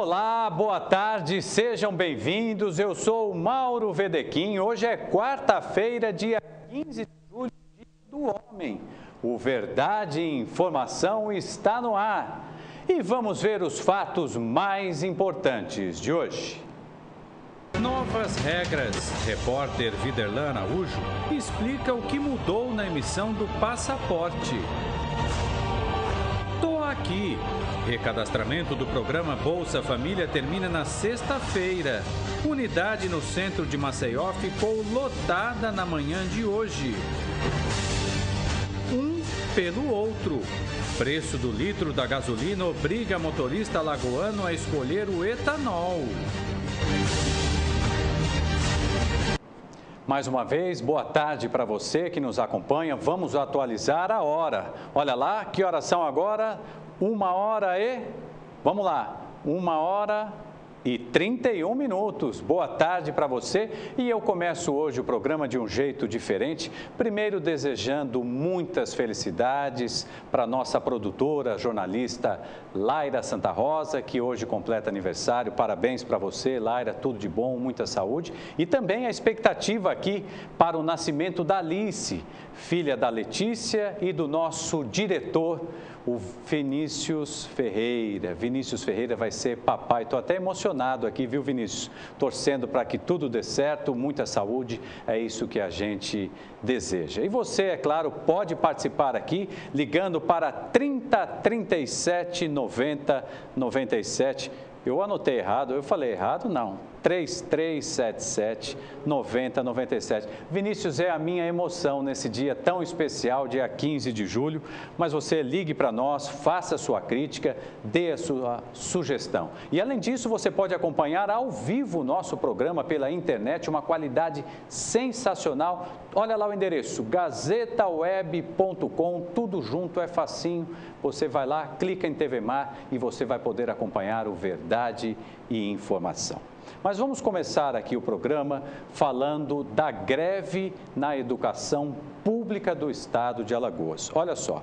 Olá, boa tarde, sejam bem-vindos. Eu sou o Mauro Wedequim. Hoje é quarta-feira, dia 15 de julho, dia do homem. O Verdade e Informação está no ar. E vamos ver os fatos mais importantes de hoje. Novas regras. Repórter Viderlan Araújo explica o que mudou na emissão do passaporte. Tô aqui. Recadastramento do programa Bolsa Família termina na sexta-feira. Unidade no centro de Maceió ficou lotada na manhã de hoje. Um pelo outro. Preço do litro da gasolina obriga motorista alagoano a escolher o etanol. Mais uma vez, boa tarde para você que nos acompanha. Vamos atualizar a hora. Olha lá, que horas são agora? 1h vamos lá, 1h31. Boa tarde para você e eu começo hoje o programa de um jeito diferente. Primeiro desejando muitas felicidades para nossa produtora, jornalista Laira Santa Rosa, que hoje completa aniversário. Parabéns para você, Laira, tudo de bom, muita saúde. E também a expectativa aqui para o nascimento da Alice, filha da Letícia e do nosso diretor, o Vinícius Ferreira. Vinícius Ferreira vai ser papai. Estou até emocionado aqui, viu, Vinícius? Torcendo para que tudo dê certo, muita saúde, é isso que a gente deseja. E você, é claro, pode participar aqui ligando para 30 37 90 97. Eu anotei errado, eu falei errado? Não. 3377 9097. Vinícius, é a minha emoção nesse dia tão especial, dia 15 de julho, mas você ligue para nós, faça a sua crítica, dê a sua sugestão. E além disso, você pode acompanhar ao vivo o nosso programa pela internet, uma qualidade sensacional. Olha lá o endereço, gazetaweb.com, tudo junto, é facinho. Você vai lá, clica em TV Mar e você vai poder acompanhar o Verdade e Informação. Mas vamos começar aqui o programa falando da greve na educação pública do estado de Alagoas. Olha só,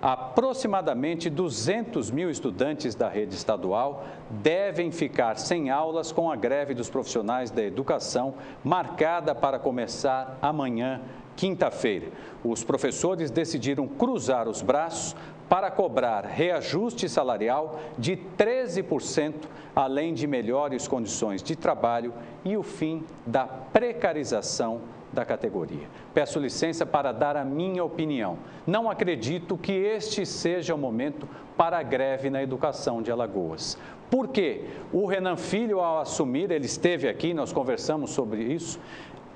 aproximadamente 200 mil estudantes da rede estadual devem ficar sem aulas com a greve dos profissionais da educação, marcada para começar amanhã, quinta-feira. Os professores decidiram cruzar os braços para cobrar reajuste salarial de 13%, além de melhores condições de trabalho e o fim da precarização da categoria. Peço licença para dar a minha opinião. Não acredito que este seja o momento para a greve na educação de Alagoas. Por quê? O Renan Filho, ao assumir, ele esteve aqui, nós conversamos sobre isso,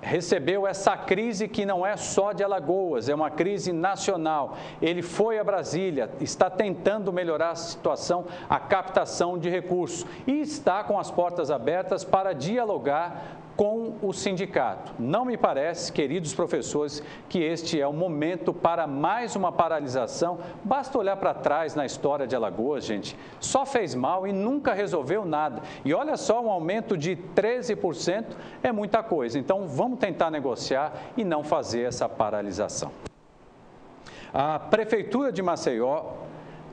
recebeu essa crise que não é só de Alagoas, é uma crise nacional. Ele foi a Brasília, está tentando melhorar a situação, a captação de recursos e está com as portas abertas para dialogar com o sindicato. Não me parece, queridos professores, que este é o momento para mais uma paralisação. Basta olhar para trás na história de Alagoas, gente. Só fez mal e nunca resolveu nada. E olha só, um aumento de 13% é muita coisa. Então, vamos tentar negociar e não fazer essa paralisação. A Prefeitura de Maceió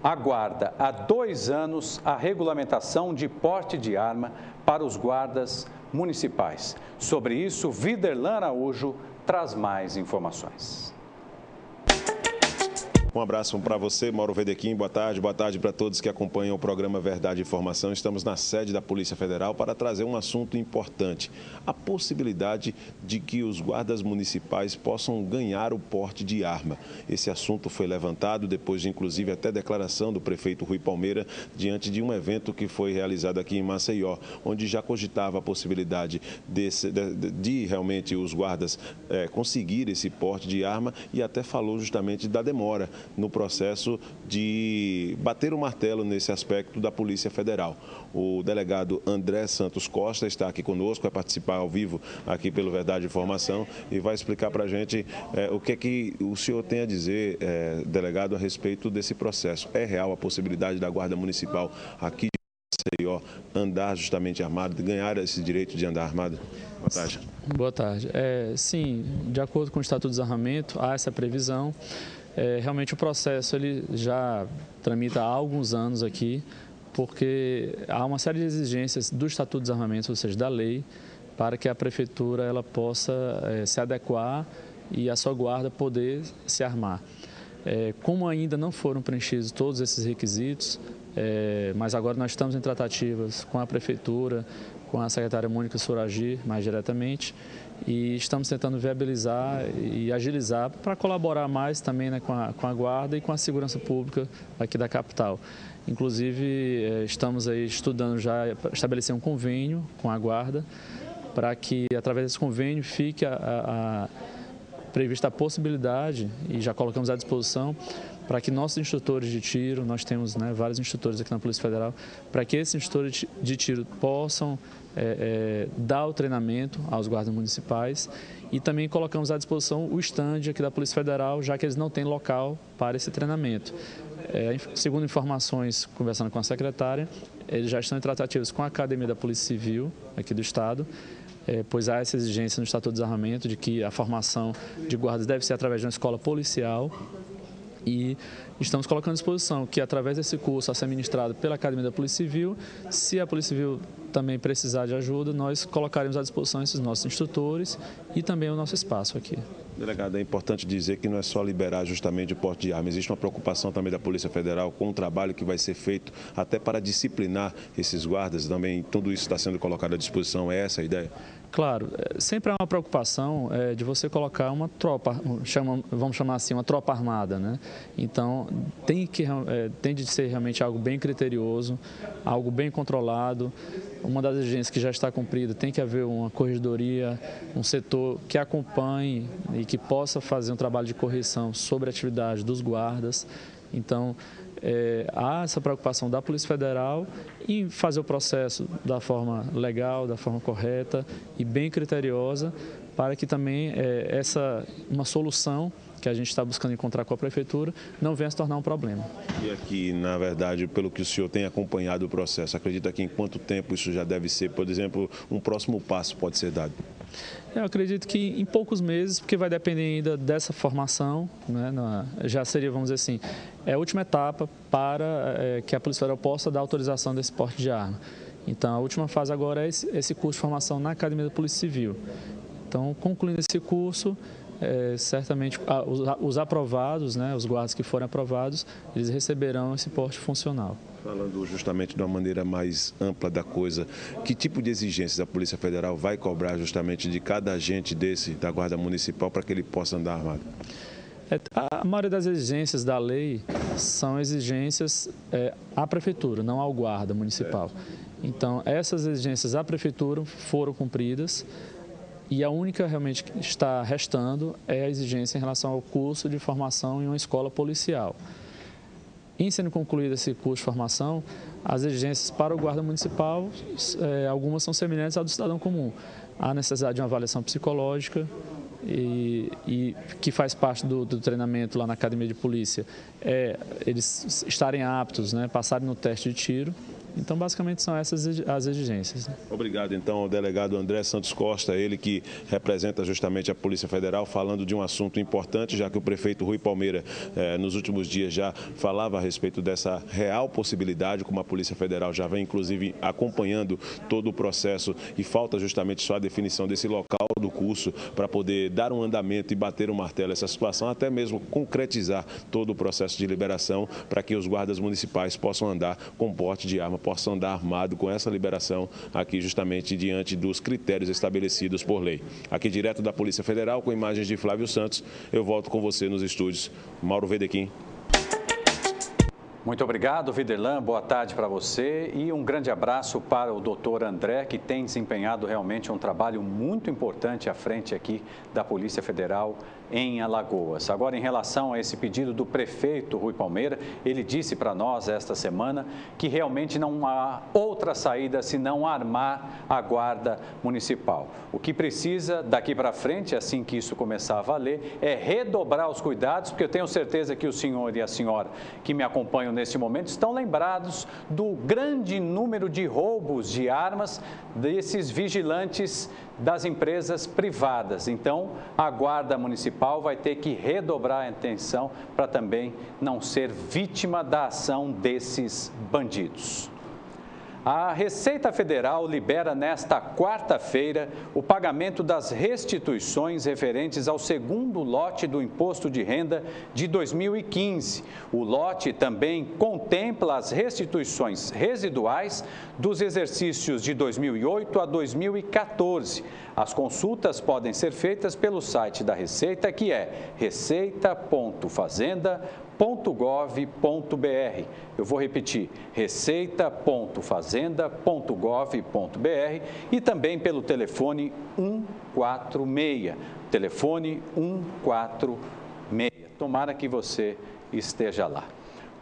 aguarda há 2 anos a regulamentação de porte de arma para os guardas municipais. Sobre isso, Viderlan Araújo traz mais informações. Um abraço para você, Mauro Wedequim. Boa tarde para todos que acompanham o programa Verdade e Informação. Estamos na sede da Polícia Federal para trazer um assunto importante. A possibilidade de que os guardas municipais possam ganhar o porte de arma. Esse assunto foi levantado depois de, inclusive, até declaração do prefeito Rui Palmeira diante de um evento que foi realizado aqui em Maceió, onde já cogitava a possibilidade de realmente os guardas conseguir esse porte de arma e até falou justamente da demora no processo de bater o martelo nesse aspecto da Polícia Federal. O delegado André Santos Costa está aqui conosco, vai participar ao vivo aqui pelo Verdade e Informação e vai explicar para a gente o que é que o senhor tem a dizer, delegado, a respeito desse processo. É real a possibilidade da Guarda Municipal aqui de Maceió andar justamente armado, ganhar esse direito de andar armado? Boa tarde. Boa tarde. Sim, de acordo com o Estatuto do Desarmamento, há essa previsão. Realmente o processo ele já tramita há alguns anos aqui porque há uma série de exigências do Estatuto dos Armamentos, ou seja, da lei, para que a Prefeitura ela possa se adequar e a sua guarda poder se armar. Como ainda não foram preenchidos todos esses requisitos, mas agora nós estamos em tratativas com a Prefeitura, com a secretária Mônica Suragi, mais diretamente, e estamos tentando viabilizar e agilizar para colaborar mais também, né, com a guarda e com a segurança pública aqui da capital. Inclusive, estamos aí estudando já estabelecer um convênio com a guarda para que, através desse convênio, fique prevista a possibilidade, e já colocamos à disposição, para que nossos instrutores de tiro, nós temos, né, vários instrutores aqui na Polícia Federal, para que esses instrutores de tiro possam dar o treinamento aos guardas municipais, e também colocamos à disposição o estande aqui da Polícia Federal, já que eles não têm local para esse treinamento. Segundo informações, conversando com a secretária, eles já estão em tratativas com a Academia da Polícia Civil aqui do Estado, pois há essa exigência no Estatuto do Desarmamento de que a formação de guardas deve ser através de uma escola policial, e estamos colocando à disposição que, através desse curso a ser ministrado pela Academia da Polícia Civil, se a Polícia Civil também precisar de ajuda, nós colocaremos à disposição esses nossos instrutores e também o nosso espaço aqui. Delegado, é importante dizer que não é só liberar justamente o porte de arma, existe uma preocupação também da Polícia Federal com o trabalho que vai ser feito até para disciplinar esses guardas, também tudo isso está sendo colocado à disposição, é essa a ideia? Claro, sempre há uma preocupação de você colocar uma tropa, vamos chamar assim, uma tropa armada, né? Então, tem de ser realmente algo bem criterioso, algo bem controlado. Uma das exigências que já está cumprida, tem que haver uma corregedoria, um setor que acompanhe e que possa fazer um trabalho de correção sobre a atividade dos guardas. Então, há essa preocupação da Polícia Federal em fazer o processo da forma legal, da forma correta e bem criteriosa, para que também uma solução que a gente está buscando encontrar com a Prefeitura não venha se tornar um problema. E aqui, na verdade, pelo que o senhor tem acompanhado o processo, acredita que em quanto tempo isso já deve ser, por exemplo, um próximo passo pode ser dado? Eu acredito que em poucos meses, porque vai depender ainda dessa formação, né? Já seria, vamos dizer assim, a última etapa para que a Polícia Federal possa dar autorização desse porte de arma. Então, a última fase agora é esse curso de formação na Academia da Polícia Civil. Então, concluindo esse curso, certamente os aprovados, né, os guardas que forem aprovados, eles receberão esse porte funcional. Falando justamente de uma maneira mais ampla da coisa, que tipo de exigências a Polícia Federal vai cobrar justamente de cada agente da Guarda Municipal para que ele possa andar armado? A maioria das exigências da lei são exigências à Prefeitura, não ao guarda municipal. Então, essas exigências à Prefeitura foram cumpridas. E a única realmente que está restando é a exigência em relação ao curso de formação em uma escola policial. Em sendo concluído esse curso de formação, as exigências para o guarda municipal, algumas são semelhantes ao do cidadão comum. Há necessidade de uma avaliação psicológica e que faz parte do treinamento lá na Academia de Polícia, eles estarem aptos, né, passarem no teste de tiro. Então, basicamente, são essas as exigências. Obrigado, então, ao delegado André Santos Costa, ele que representa justamente a Polícia Federal, falando de um assunto importante, já que o prefeito Rui Palmeira, nos últimos dias, já falava a respeito dessa real possibilidade, como a Polícia Federal já vem, inclusive, acompanhando todo o processo, e falta justamente só a definição desse local do curso para poder dar um andamento e bater o martelo essa situação, até mesmo concretizar todo o processo de liberação para que os guardas municipais possam andar com porte de arma, possam andar armado com essa liberação aqui justamente diante dos critérios estabelecidos por lei. Aqui direto da Polícia Federal, com imagens de Flávio Santos, eu volto com você nos estúdios. Mauro Wedequim. Muito obrigado, Viderlan. Boa tarde para você e um grande abraço para o doutor André, que tem desempenhado realmente um trabalho muito importante à frente aqui da Polícia Federal em Alagoas. Agora, em relação a esse pedido do prefeito Rui Palmeira, ele disse para nós esta semana que realmente não há outra saída senão armar a Guarda Municipal. O que precisa daqui para frente, assim que isso começar a valer, é redobrar os cuidados, porque eu tenho certeza que o senhor e a senhora que me acompanham neste momento estão lembrados do grande número de roubos de armas desses vigilantes das empresas privadas. Então, a Guarda Municipal vai ter que redobrar a atenção para também não ser vítima da ação desses bandidos. A Receita Federal libera nesta quarta-feira o pagamento das restituições referentes ao segundo lote do Imposto de Renda de 2015. O lote também contempla as restituições residuais dos exercícios de 2008 a 2014. As consultas podem ser feitas pelo site da Receita, que é receita.fazenda.gov.br. Eu vou repetir, receita.fazenda.gov.br e também pelo telefone 146. Telefone 146. Tomara que você esteja lá.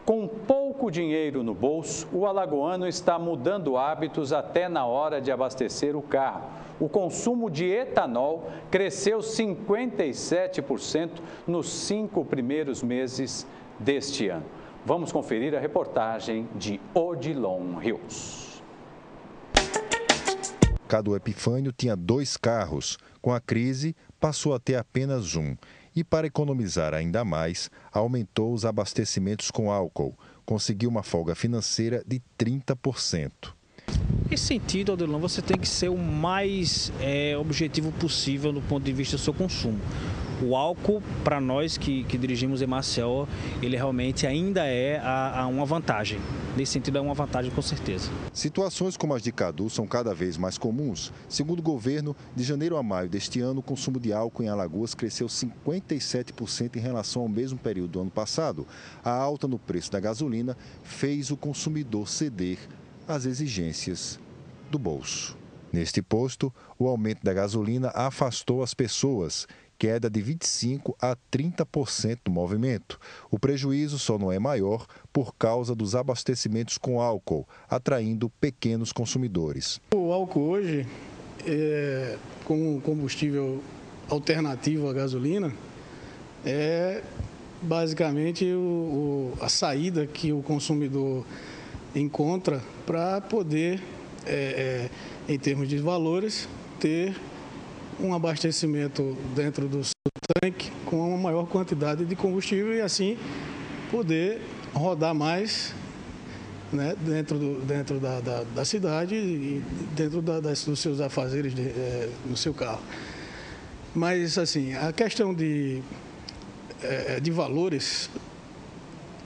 Com pouco dinheiro no bolso, o alagoano está mudando hábitos até na hora de abastecer o carro. O consumo de etanol cresceu 57% nos 5 primeiros meses deste ano. Vamos conferir a reportagem de Odilon Rios. Cadu Epifânio tinha 2 carros. Com a crise, passou a ter apenas um. E para economizar ainda mais, aumentou os abastecimentos com álcool. Conseguiu uma folga financeira de 30%. Nesse sentido, Odilon, você tem que ser o mais objetivo possível no ponto de vista do seu consumo. O álcool, para nós que dirigimos em Maceió, ele realmente ainda é uma vantagem. Nesse sentido, é uma vantagem com certeza. Situações como as de Cadu são cada vez mais comuns. Segundo o governo, de janeiro a maio deste ano, o consumo de álcool em Alagoas cresceu 57% em relação ao mesmo período do ano passado. A alta no preço da gasolina fez o consumidor ceder às exigências do bolso. Neste posto, o aumento da gasolina afastou as pessoas, queda de 25% a 30% do movimento. O prejuízo só não é maior por causa dos abastecimentos com álcool, atraindo pequenos consumidores. O álcool hoje, como combustível alternativo à gasolina, é basicamente a saída que o consumidor encontra para poder, em termos de valores, ter um abastecimento dentro do seu tanque com uma maior quantidade de combustível e assim poder rodar mais, né, dentro da cidade e dentro dos seus afazeres no seu carro. Mas assim, a questão de valores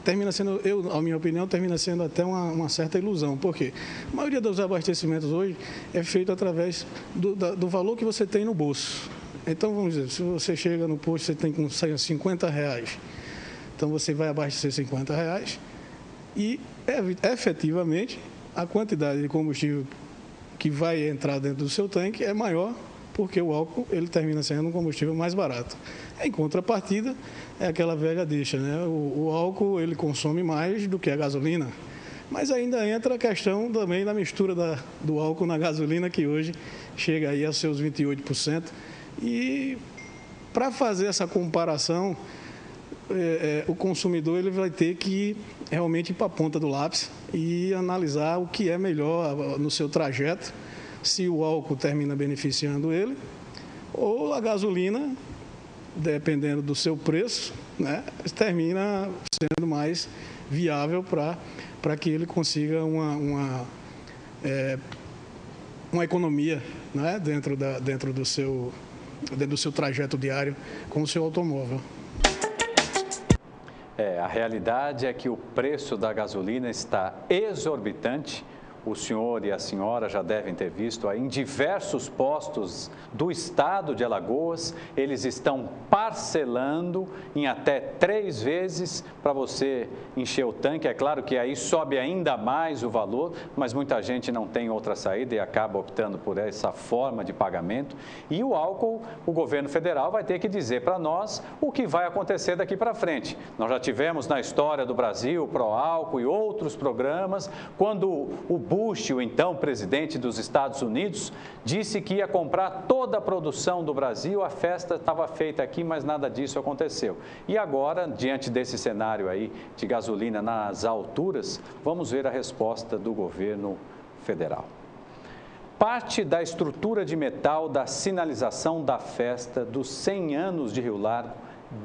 termina sendo, a minha opinião, termina sendo até uma certa ilusão. Por quê? A maioria dos abastecimentos hoje é feito através do valor que você tem no bolso. Então, vamos dizer, se você chega no posto, você tem com R$50, então você vai abastecer R$50 e, efetivamente, a quantidade de combustível que vai entrar dentro do seu tanque é maior, porque o álcool ele termina sendo um combustível mais barato. Em contrapartida, é aquela velha deixa, né? O álcool ele consome mais do que a gasolina, mas ainda entra a questão também da mistura do álcool na gasolina, que hoje chega aí aos seus 28%. E para fazer essa comparação, o consumidor ele vai ter que realmente ir para a ponta do lápis e analisar o que é melhor no seu trajeto, se o álcool termina beneficiando ele ou a gasolina, dependendo do seu preço, né, termina sendo mais viável para que ele consiga uma economia, né, dentro do seu trajeto diário com o seu automóvel. A realidade é que o preço da gasolina está exorbitante. O senhor e a senhora já devem ter visto aí em diversos postos do estado de Alagoas, eles estão parcelando em até 3 vezes para você encher o tanque. É claro que aí sobe ainda mais o valor, mas muita gente não tem outra saída e acaba optando por essa forma de pagamento. E o álcool, o governo federal vai ter que dizer para nós o que vai acontecer daqui para frente. Nós já tivemos na história do Brasil o Proálcool e outros programas, quando o Bush, o então presidente dos Estados Unidos, disse que ia comprar toda a produção do Brasil, a festa estava feita aqui, mas nada disso aconteceu. E agora, diante desse cenário aí de gasolina nas alturas, vamos ver a resposta do governo federal. Parte da estrutura de metal da sinalização da festa dos 100 anos de Rio Largo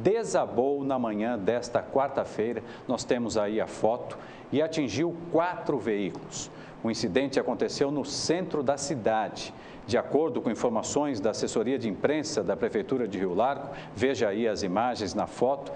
desabou na manhã desta quarta-feira. Nós temos aí a foto e atingiu 4 veículos. O incidente aconteceu no centro da cidade. De acordo com informações da assessoria de imprensa da Prefeitura de Rio Largo, veja aí as imagens na foto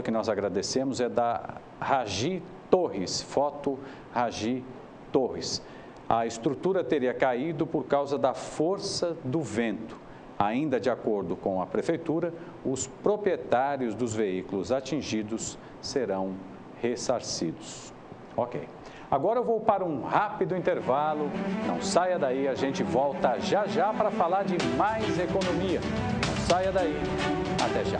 que nós agradecemos é da Ragi Torres, foto Ragi Torres. A estrutura teria caído por causa da força do vento. Ainda de acordo com a Prefeitura, os proprietários dos veículos atingidos serão ressarcidos. Ok. Agora eu vou para um rápido intervalo. Não saia daí, a gente volta já já para falar de mais economia. Não saia daí. Até já.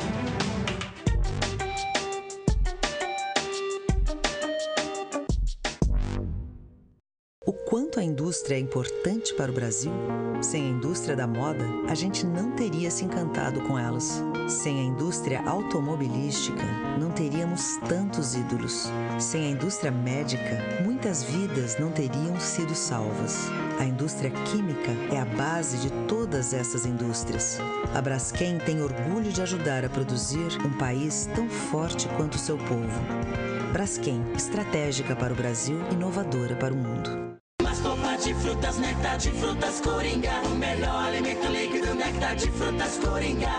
O quanto a indústria é importante para o Brasil? Sem a indústria da moda, a gente não teria se encantado com elas. Sem a indústria automobilística, não teríamos tantos ídolos. Sem a indústria médica, muitas vidas não teriam sido salvas. A indústria química é a base de todas essas indústrias. A Braskem tem orgulho de ajudar a produzir um país tão forte quanto o seu povo. Braskem, estratégica para o Brasil, inovadora para o mundo. De frutas, néctar de frutas Coringa. O melhor alimento líquido, néctar de frutas Coringa.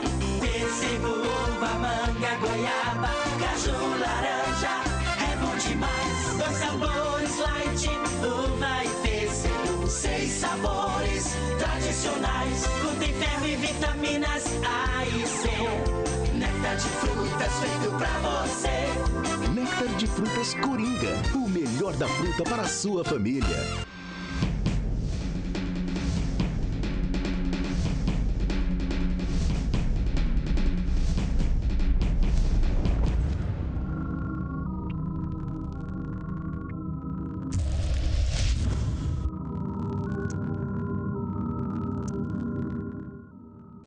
Pêssego, uva, manga, goiaba, caju, laranja. É bom demais. 2 sabores light, uva e pêssego. 6 sabores tradicionais. Contém ferro e vitaminas A e C. Néctar de frutas feito pra você. Néctar de frutas Coringa. O melhor da fruta para a sua família.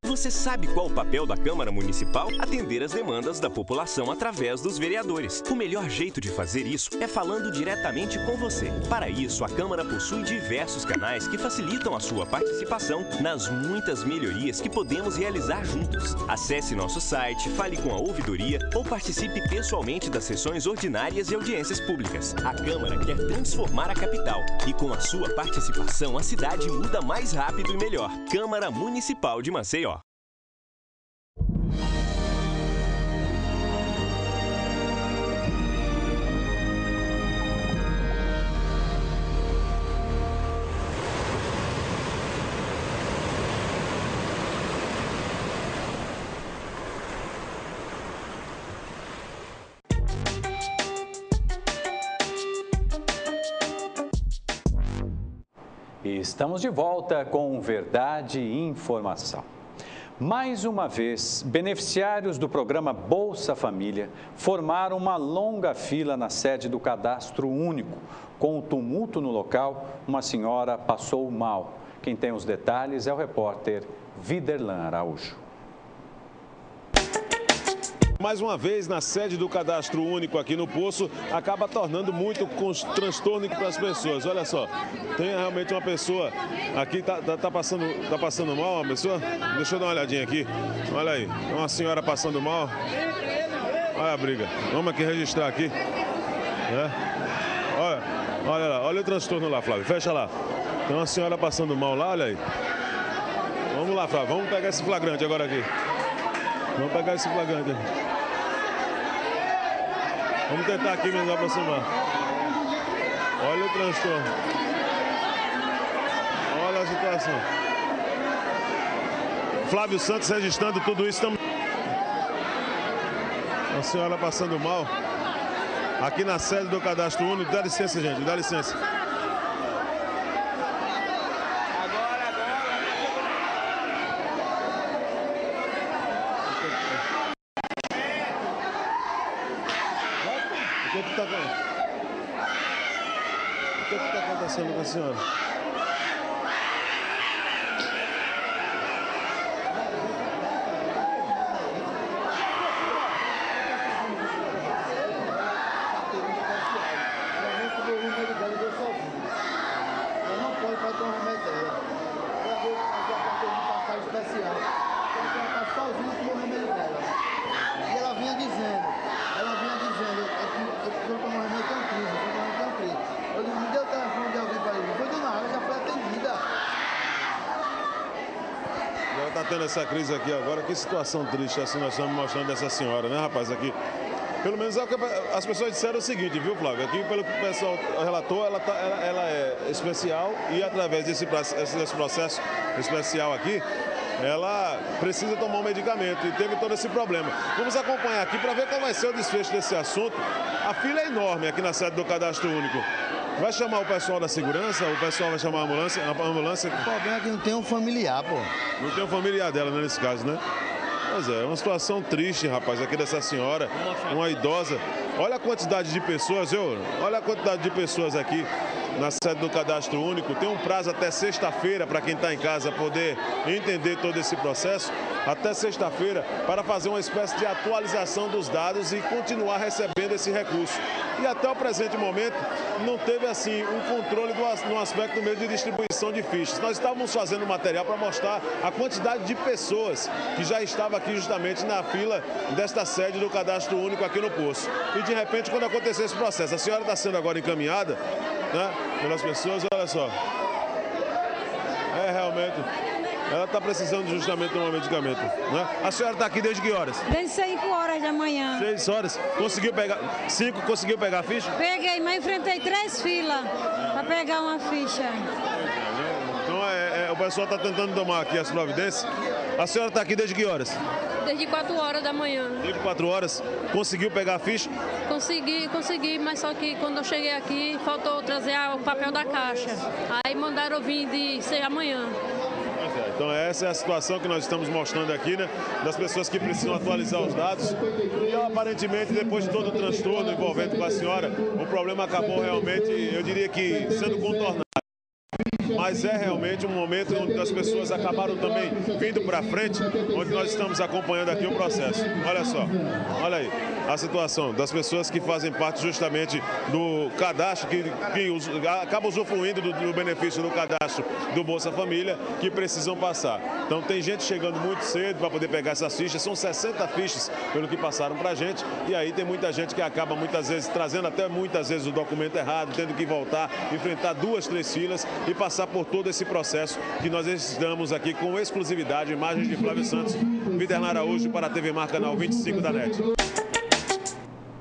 Você sabe qual o papel da Câmara Municipal? Atender as demandas da população através dos vereadores. O melhor jeito de fazer isso é falando diretamente com você. Para isso, a Câmara possui diversos canais que facilitam a sua participação nas muitas melhorias que podemos realizar juntos. Acesse nosso site, fale com a ouvidoria ou participe pessoalmente das sessões ordinárias e audiências públicas. A Câmara quer transformar a capital e com a sua participação a cidade muda mais rápido e melhor. Câmara Municipal de Maceió. E estamos de volta com Verdade e Informação. Mais uma vez, beneficiários do programa Bolsa Família formaram uma longa fila na sede do Cadastro Único. Com o tumulto no local, uma senhora passou mal. Quem tem os detalhes é o repórter Viderlan Araújo. Mais uma vez, na sede do Cadastro Único aqui no Poço, acaba tornando muito transtorno para as pessoas. Olha só, tem realmente uma pessoa aqui, tá passando mal uma pessoa? Deixa eu dar uma olhadinha aqui. Olha aí, uma senhora passando mal. Olha a briga. Vamos aqui registrar aqui. Olha lá, olha o transtorno lá, Flávio. Fecha lá. Tem uma senhora passando mal lá, olha aí. Vamos lá, Flávio, vamos pegar esse flagrante agora aqui. Vamos pegar esse flagrante aqui. Vamos tentar aqui nos aproximar. Olha o transtorno. Olha a situação. Flávio Santos registrando tudo isso também. A senhora passando mal. Aqui na sede do Cadastro Único. Dá licença, gente, dá licença. O que está acontecendo com a senhora? tá tendo essa crise aqui agora. Que situação triste assim nós estamos mostrando dessa senhora, né, rapaz? Aqui. Pelo menos é o que as pessoas disseram o seguinte, viu, Flávio? Aqui, pelo que o pessoal relatou, ela é especial e através desse processo especial aqui, ela precisa tomar um medicamento e teve todo esse problema. Vamos acompanhar aqui para ver qual vai ser o desfecho desse assunto. A fila é enorme aqui na sede do Cadastro Único. Vai chamar o pessoal da segurança? O pessoal vai chamar a ambulância? A ambulância? O problema é que não tem um familiar, pô. Não tem um familiar dela, né, nesse caso, né? Pois é, uma situação triste, rapaz, aqui dessa senhora, uma idosa. Olha a quantidade de pessoas, olha a quantidade de pessoas aqui na sede do Cadastro Único. Tem um prazo até sexta-feira para quem está em casa poder entender todo esse processo. Até sexta-feira para fazer uma espécie de atualização dos dados e continuar recebendo esse recurso. E até o presente momento não teve assim um controle no aspecto mesmo de distribuição de fichas. Nós estávamos fazendo material para mostrar a quantidade de pessoas que já estavam aqui justamente na fila desta sede do Cadastro Único aqui no Poço. E de repente, quando aconteceu esse processo, a senhora está sendo agora encaminhada, né, pelas pessoas, olha só. É realmente... Ela está precisando justamente de um medicamento, né? A senhora está aqui desde que horas? Desde 5 horas da manhã. 6 horas? Conseguiu pegar... 5, conseguiu pegar a ficha? Peguei, mas enfrentei 3 filas para pegar uma ficha. Então o pessoal está tentando tomar aqui as providências. A senhora está aqui desde que horas? Desde 4 horas da manhã. Desde 4 horas? Conseguiu pegar a ficha? Consegui, mas só que quando eu cheguei aqui, faltou trazer o papel da caixa. Aí mandaram eu vir de ser amanhã. Então essa é a situação que nós estamos mostrando aqui, né? Das pessoas que precisam atualizar os dados. E aparentemente, depois de todo o transtorno envolvendo com a senhora, o problema acabou realmente, eu diria que, sendo contornado. Mas é realmente um momento onde as pessoas acabaram também vindo para frente, onde nós estamos acompanhando aqui o processo. Olha só, olha aí a situação das pessoas que fazem parte justamente do cadastro, que acabam usufruindo do benefício do cadastro do Bolsa Família, que precisam passar. Então tem gente chegando muito cedo para poder pegar essas fichas, são 60 fichas pelo que passaram para a gente, e aí tem muita gente que acaba muitas vezes trazendo até muitas vezes o documento errado, tendo que voltar, enfrentar 2, 3 filas e passar por todo esse processo que nós estamos aqui com exclusividade. Imagens de Flávio Santos, Viderlan Araújo para a TV Mar Canal 25 da NET.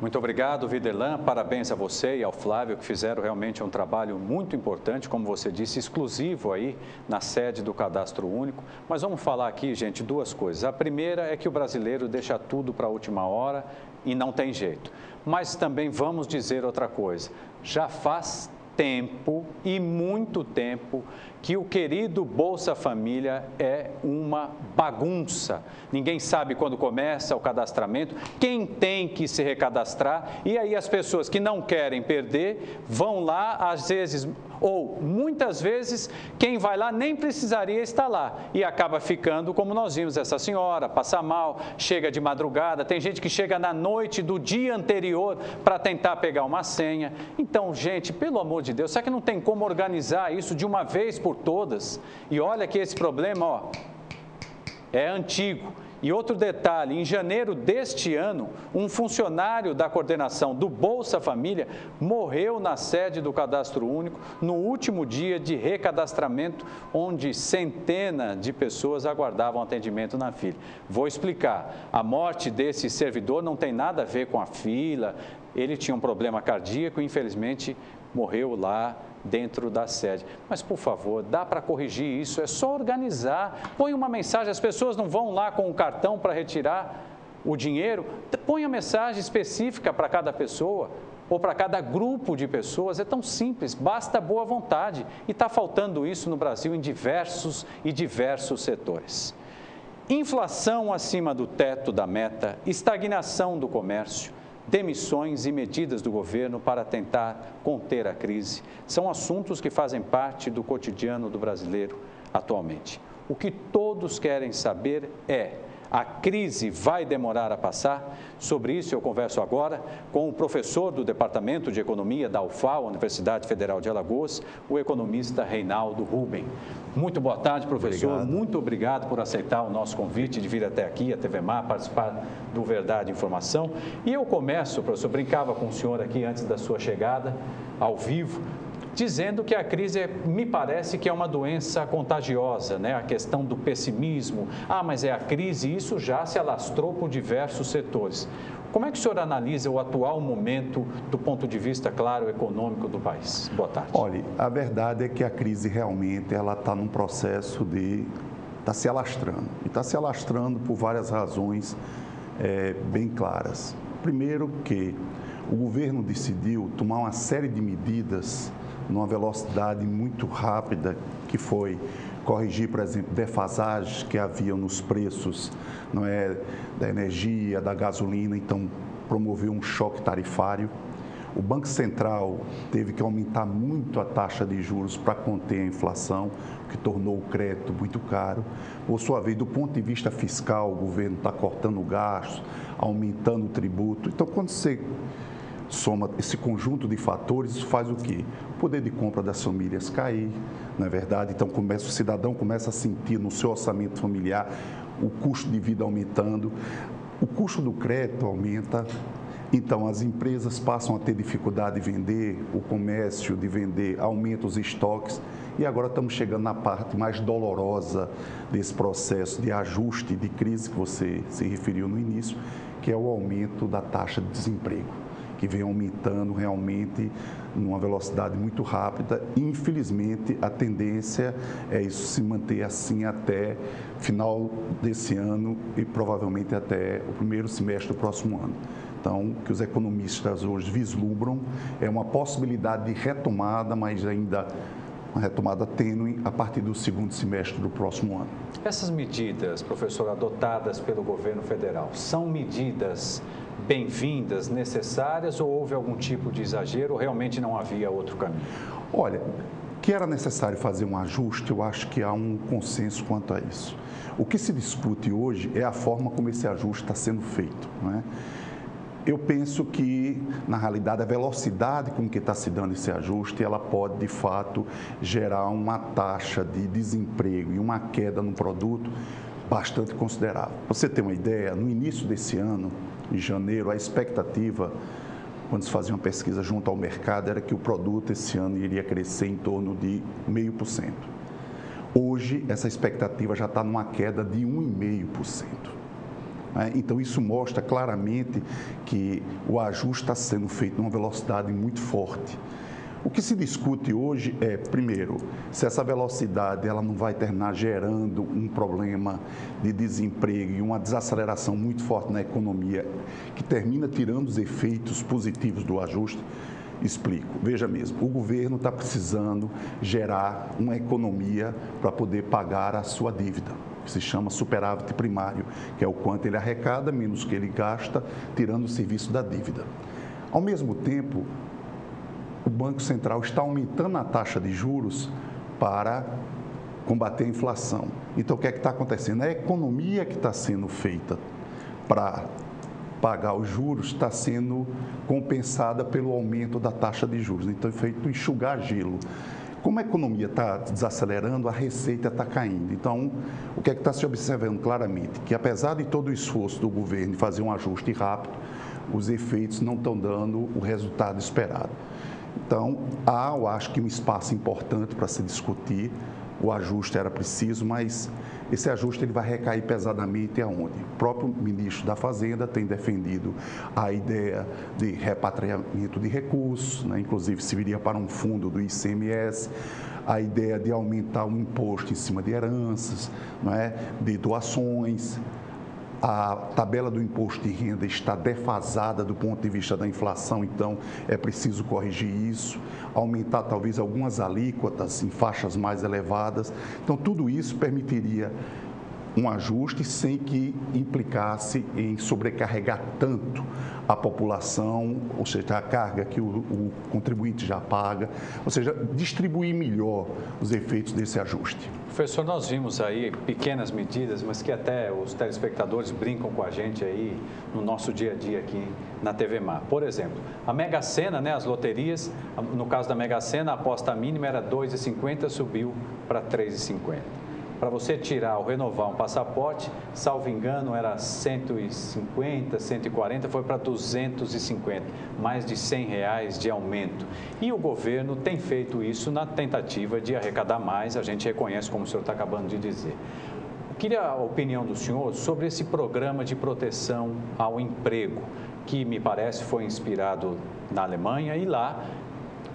Muito obrigado, Viderlan. Parabéns a você e ao Flávio, que fizeram realmente um trabalho muito importante, como você disse, exclusivo aí na sede do Cadastro Único. Mas vamos falar aqui, gente, 2 coisas. A primeira é que o brasileiro deixa tudo para a última hora e não tem jeito. Mas também vamos dizer outra coisa. Já faz tempo e muito tempo que o querido Bolsa Família é uma bagunça. Ninguém sabe quando começa o cadastramento, quem tem que se recadastrar, e aí as pessoas que não querem perder vão lá, às vezes, ou muitas vezes, quem vai lá nem precisaria estar lá e acaba ficando, como nós vimos essa senhora, passa mal, chega de madrugada, tem gente que chega na noite do dia anterior para tentar pegar uma senha. Então, gente, pelo amor de Deus, será que não tem como organizar isso de uma vez por todas? E olha que esse problema, ó, é antigo. E outro detalhe, em janeiro deste ano, um funcionário da coordenação do Bolsa Família morreu na sede do Cadastro Único no último dia de recadastramento, onde centenas de pessoas aguardavam atendimento na fila. Vou explicar, a morte desse servidor não tem nada a ver com a fila, ele tinha um problema cardíaco e infelizmente morreu lá dentro da sede. Mas, por favor, dá para corrigir isso, é só organizar. Põe uma mensagem, as pessoas não vão lá com um cartão para retirar o dinheiro. Põe a mensagem específica para cada pessoa ou para cada grupo de pessoas. É tão simples, basta boa vontade. E está faltando isso no Brasil em diversos setores. Inflação acima do teto da meta, estagnação do comércio, demissões e medidas do governo para tentar conter a crise. São assuntos que fazem parte do cotidiano do brasileiro atualmente. O que todos querem saber é: a crise vai demorar a passar? Sobre isso eu converso agora com o professor do Departamento de Economia da UFAL, Universidade Federal de Alagoas, o economista Reinaldo Ruben. Muito boa tarde, professor. Obrigado. Muito obrigado por aceitar o nosso convite de vir até aqui, a TV Mar, participar do Verdade e Informação. E eu começo, professor, brincava com o senhor aqui antes da sua chegada, ao vivo, dizendo que a crise me parece que é uma doença contagiosa, né? A questão do pessimismo. Mas é a crise, isso já se alastrou por diversos setores. Como é que o senhor analisa o atual momento do ponto de vista, claro, econômico do país? Boa tarde. Olha, a verdade é que a crise realmente ela está num processo de... está se alastrando. E está se alastrando por várias razões bem claras. Primeiro que o governo decidiu tomar uma série de medidas numa velocidade muito rápida, que foi corrigir, por exemplo, defasagens que haviam nos preços da energia, da gasolina, então promoveu um choque tarifário. O Banco Central teve que aumentar muito a taxa de juros para conter a inflação, o que tornou o crédito muito caro. Por sua vez, do ponto de vista fiscal, o governo está cortando gastos, aumentando o tributo. Então, quando você soma esse conjunto de fatores, isso faz o quê? O poder de compra das famílias cair, não é verdade? Então, o cidadão começa a sentir no seu orçamento familiar o custo de vida aumentando, o custo do crédito aumenta. Então, as empresas passam a ter dificuldade de vender, o comércio de vender, aumenta os estoques. E agora estamos chegando na parte mais dolorosa desse processo de ajuste, de crise que você se referiu no início, que é o aumento da taxa de desemprego, que vem aumentando realmente numa velocidade muito rápida. Infelizmente, a tendência é isso se manter assim até final desse ano e provavelmente até o primeiro semestre do próximo ano. Então, o que os economistas hoje vislumbram é uma possibilidade de retomada, mas ainda uma retomada tênue a partir do segundo semestre do próximo ano. Essas medidas, professor, adotadas pelo governo federal, são medidas bem-vindas, necessárias, ou houve algum tipo de exagero ou realmente não havia outro caminho? Olha, que era necessário fazer um ajuste, eu acho que há um consenso quanto a isso. O que se discute hoje é a forma como esse ajuste está sendo feito, não é? Eu penso que, na realidade, a velocidade com que está se dando esse ajuste, ela pode, de fato, gerar uma taxa de desemprego e uma queda no produto bastante considerável. Para você ter uma ideia, no início desse ano, em janeiro, a expectativa, quando se fazia uma pesquisa junto ao mercado, era que o produto esse ano iria crescer em torno de 0,5%. Hoje, essa expectativa já está numa queda de 1,5%. Então, isso mostra claramente que o ajuste está sendo feito numa velocidade muito forte. O que se discute hoje é, primeiro, se essa velocidade ela não vai terminar gerando um problema de desemprego e uma desaceleração muito forte na economia, que termina tirando os efeitos positivos do ajuste. Explico. Veja mesmo, o governo está precisando gerar uma economia para poder pagar a sua dívida, que se chama superávit primário, que é o quanto ele arrecada menos que ele gasta, tirando o serviço da dívida. Ao mesmo tempo, o Banco Central está aumentando a taxa de juros para combater a inflação. Então, o que é que está acontecendo? A economia que está sendo feita para pagar os juros está sendo compensada pelo aumento da taxa de juros. Então, é feito enxugar gelo. Como a economia está desacelerando, a receita está caindo. Então, o que é que está se observando claramente? Que apesar de todo o esforço do governo de fazer um ajuste rápido, os efeitos não estão dando o resultado esperado. Então, eu acho que um espaço importante para se discutir, o ajuste era preciso, mas esse ajuste ele vai recair pesadamente aonde? O próprio ministro da Fazenda tem defendido a ideia de repatriamento de recursos, né? Inclusive se viria para um fundo do ICMS, a ideia de aumentar o imposto em cima de heranças, não é? De doações. A tabela do imposto de renda está defasada do ponto de vista da inflação, então é preciso corrigir isso, aumentar talvez algumas alíquotas em faixas mais elevadas. Então, tudo isso permitiria um ajuste sem que implicasse em sobrecarregar tanto a população, ou seja, a carga que o contribuinte já paga, ou seja, distribuir melhor os efeitos desse ajuste. Professor, nós vimos aí pequenas medidas, mas que até os telespectadores brincam com a gente aí no nosso dia a dia aqui na TV Mar. Por exemplo, a Mega Sena, né, as loterias, no caso da Mega Sena, a aposta mínima era R$ 2,50, subiu para R$ 3,50. para você tirar ou renovar um passaporte, salvo engano, era 150, 140, foi para 250, mais de R$100 de aumento. E o governo tem feito isso na tentativa de arrecadar mais, a gente reconhece, como o senhor está acabando de dizer. Eu queria a opinião do senhor sobre esse programa de proteção ao emprego, que me parece foi inspirado na Alemanha e lá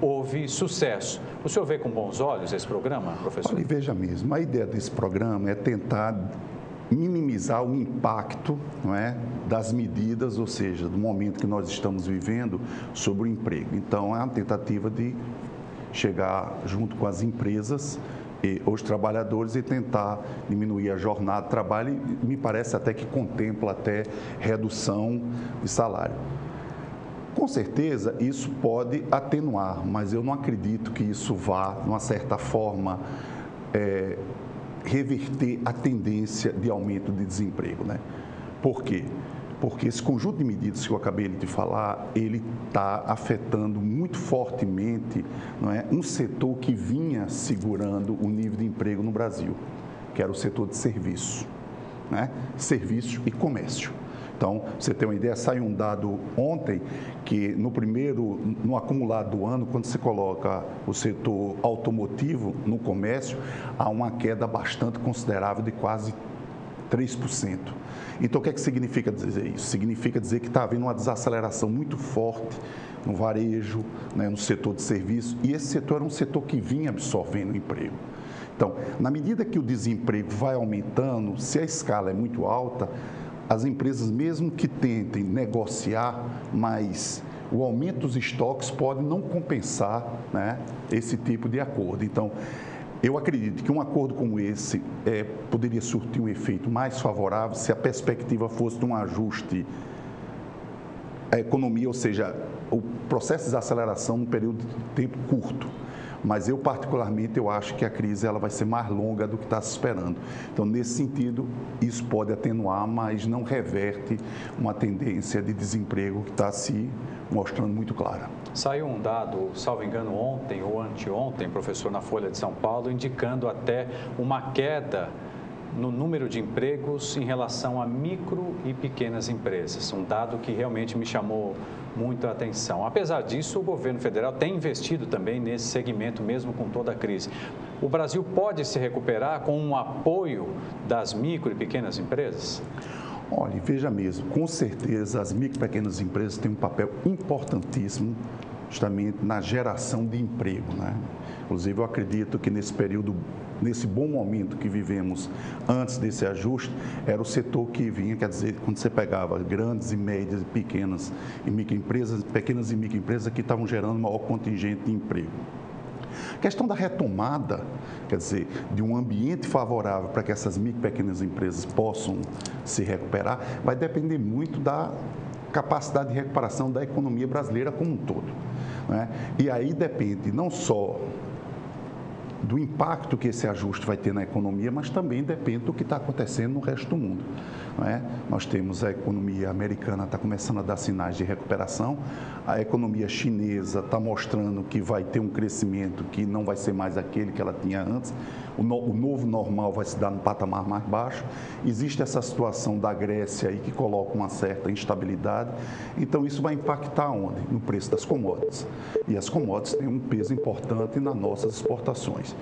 houve sucesso. O senhor vê com bons olhos esse programa, professor? Olha, veja mesmo, a ideia desse programa é tentar minimizar o impacto, não é, das medidas, ou seja, do momento que nós estamos vivendo sobre o emprego. Então, é uma tentativa de chegar junto com as empresas e os trabalhadores e tentar diminuir a jornada de trabalho e me parece até que contempla até redução de salário. Com certeza, isso pode atenuar, mas eu não acredito que isso vá, de uma certa forma, reverter a tendência de aumento de desemprego, né? Por quê? Porque esse conjunto de medidas que eu acabei de falar, ele está afetando muito fortemente, não é, um setor que vinha segurando o nível de emprego no Brasil, que era o setor de serviço, né? Serviço e comércio. Então, você tem uma ideia, saiu um dado ontem que no acumulado do ano, quando você coloca o setor automotivo no comércio, há uma queda bastante considerável de quase 3%. Então, o que é que significa dizer isso? Significa dizer que está havendo uma desaceleração muito forte no varejo, né, no setor de serviço, e esse setor era um setor que vinha absorvendo emprego. Então, na medida que o desemprego vai aumentando, se a escala é muito alta, as empresas, mesmo que tentem negociar, mas o aumento dos estoques pode não compensar, né, esse tipo de acordo. Então, eu acredito que um acordo como esse poderia surtir um efeito mais favorável se a perspectiva fosse de um ajuste à economia, ou seja, o processo de desaceleração num período de tempo curto. Mas eu, particularmente, eu acho que a crise ela vai ser mais longa do que está se esperando. Então, nesse sentido, isso pode atenuar, mas não reverte uma tendência de desemprego que está se mostrando muito clara. Saiu um dado, salvo engano, ontem ou anteontem, professor, na Folha de São Paulo, indicando até uma queda no número de empregos em relação a micro e pequenas empresas. Um dado que realmente me chamou muita atenção. Apesar disso, o governo federal tem investido também nesse segmento, mesmo com toda a crise. O Brasil pode se recuperar com um apoio das micro e pequenas empresas? Olha, veja mesmo, com certeza as micro e pequenas empresas têm um papel importantíssimo justamente na geração de emprego, né? Inclusive, eu acredito que nesse período, nesse bom momento que vivemos antes desse ajuste, era o setor que vinha, quer dizer, quando você pegava grandes e médias e pequenas e microempresas, pequenas e microempresas que estavam gerando maior contingente de emprego. A questão da retomada, quer dizer, de um ambiente favorável para que essas micro e pequenas empresas possam se recuperar, vai depender muito da capacidade de recuperação da economia brasileira como um todo, né? E aí depende não só do impacto que esse ajuste vai ter na economia, mas também depende do que está acontecendo no resto do mundo, não é? Nós temos a economia americana está começando a dar sinais de recuperação, a economia chinesa está mostrando que vai ter um crescimento que não vai ser mais aquele que ela tinha antes, o novo normal vai se dar no patamar mais baixo. Existe essa situação da Grécia aí que coloca uma certa instabilidade, então isso vai impactar onde? No preço das commodities. E as commodities têm um peso importante nas nossas exportações.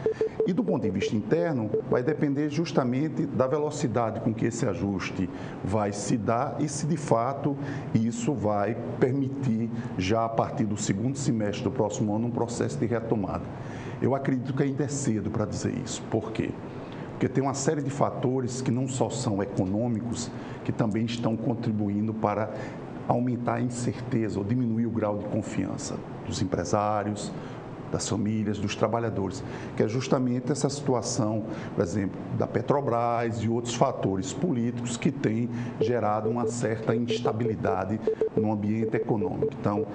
E do ponto de vista interno, vai depender justamente da velocidade com que esse ajuste vai se dar e se de fato isso vai permitir já a partir do segundo semestre do próximo ano um processo de retomada. Eu acredito que ainda é cedo para dizer isso. Por quê? Porque tem uma série de fatores que não só são econômicos, que também estão contribuindo para aumentar a incerteza ou diminuir o grau de confiança dos empresários, das famílias, dos trabalhadores, que é justamente essa situação, por exemplo, da Petrobras e outros fatores políticos que têm gerado uma certa instabilidade no ambiente econômico. Então,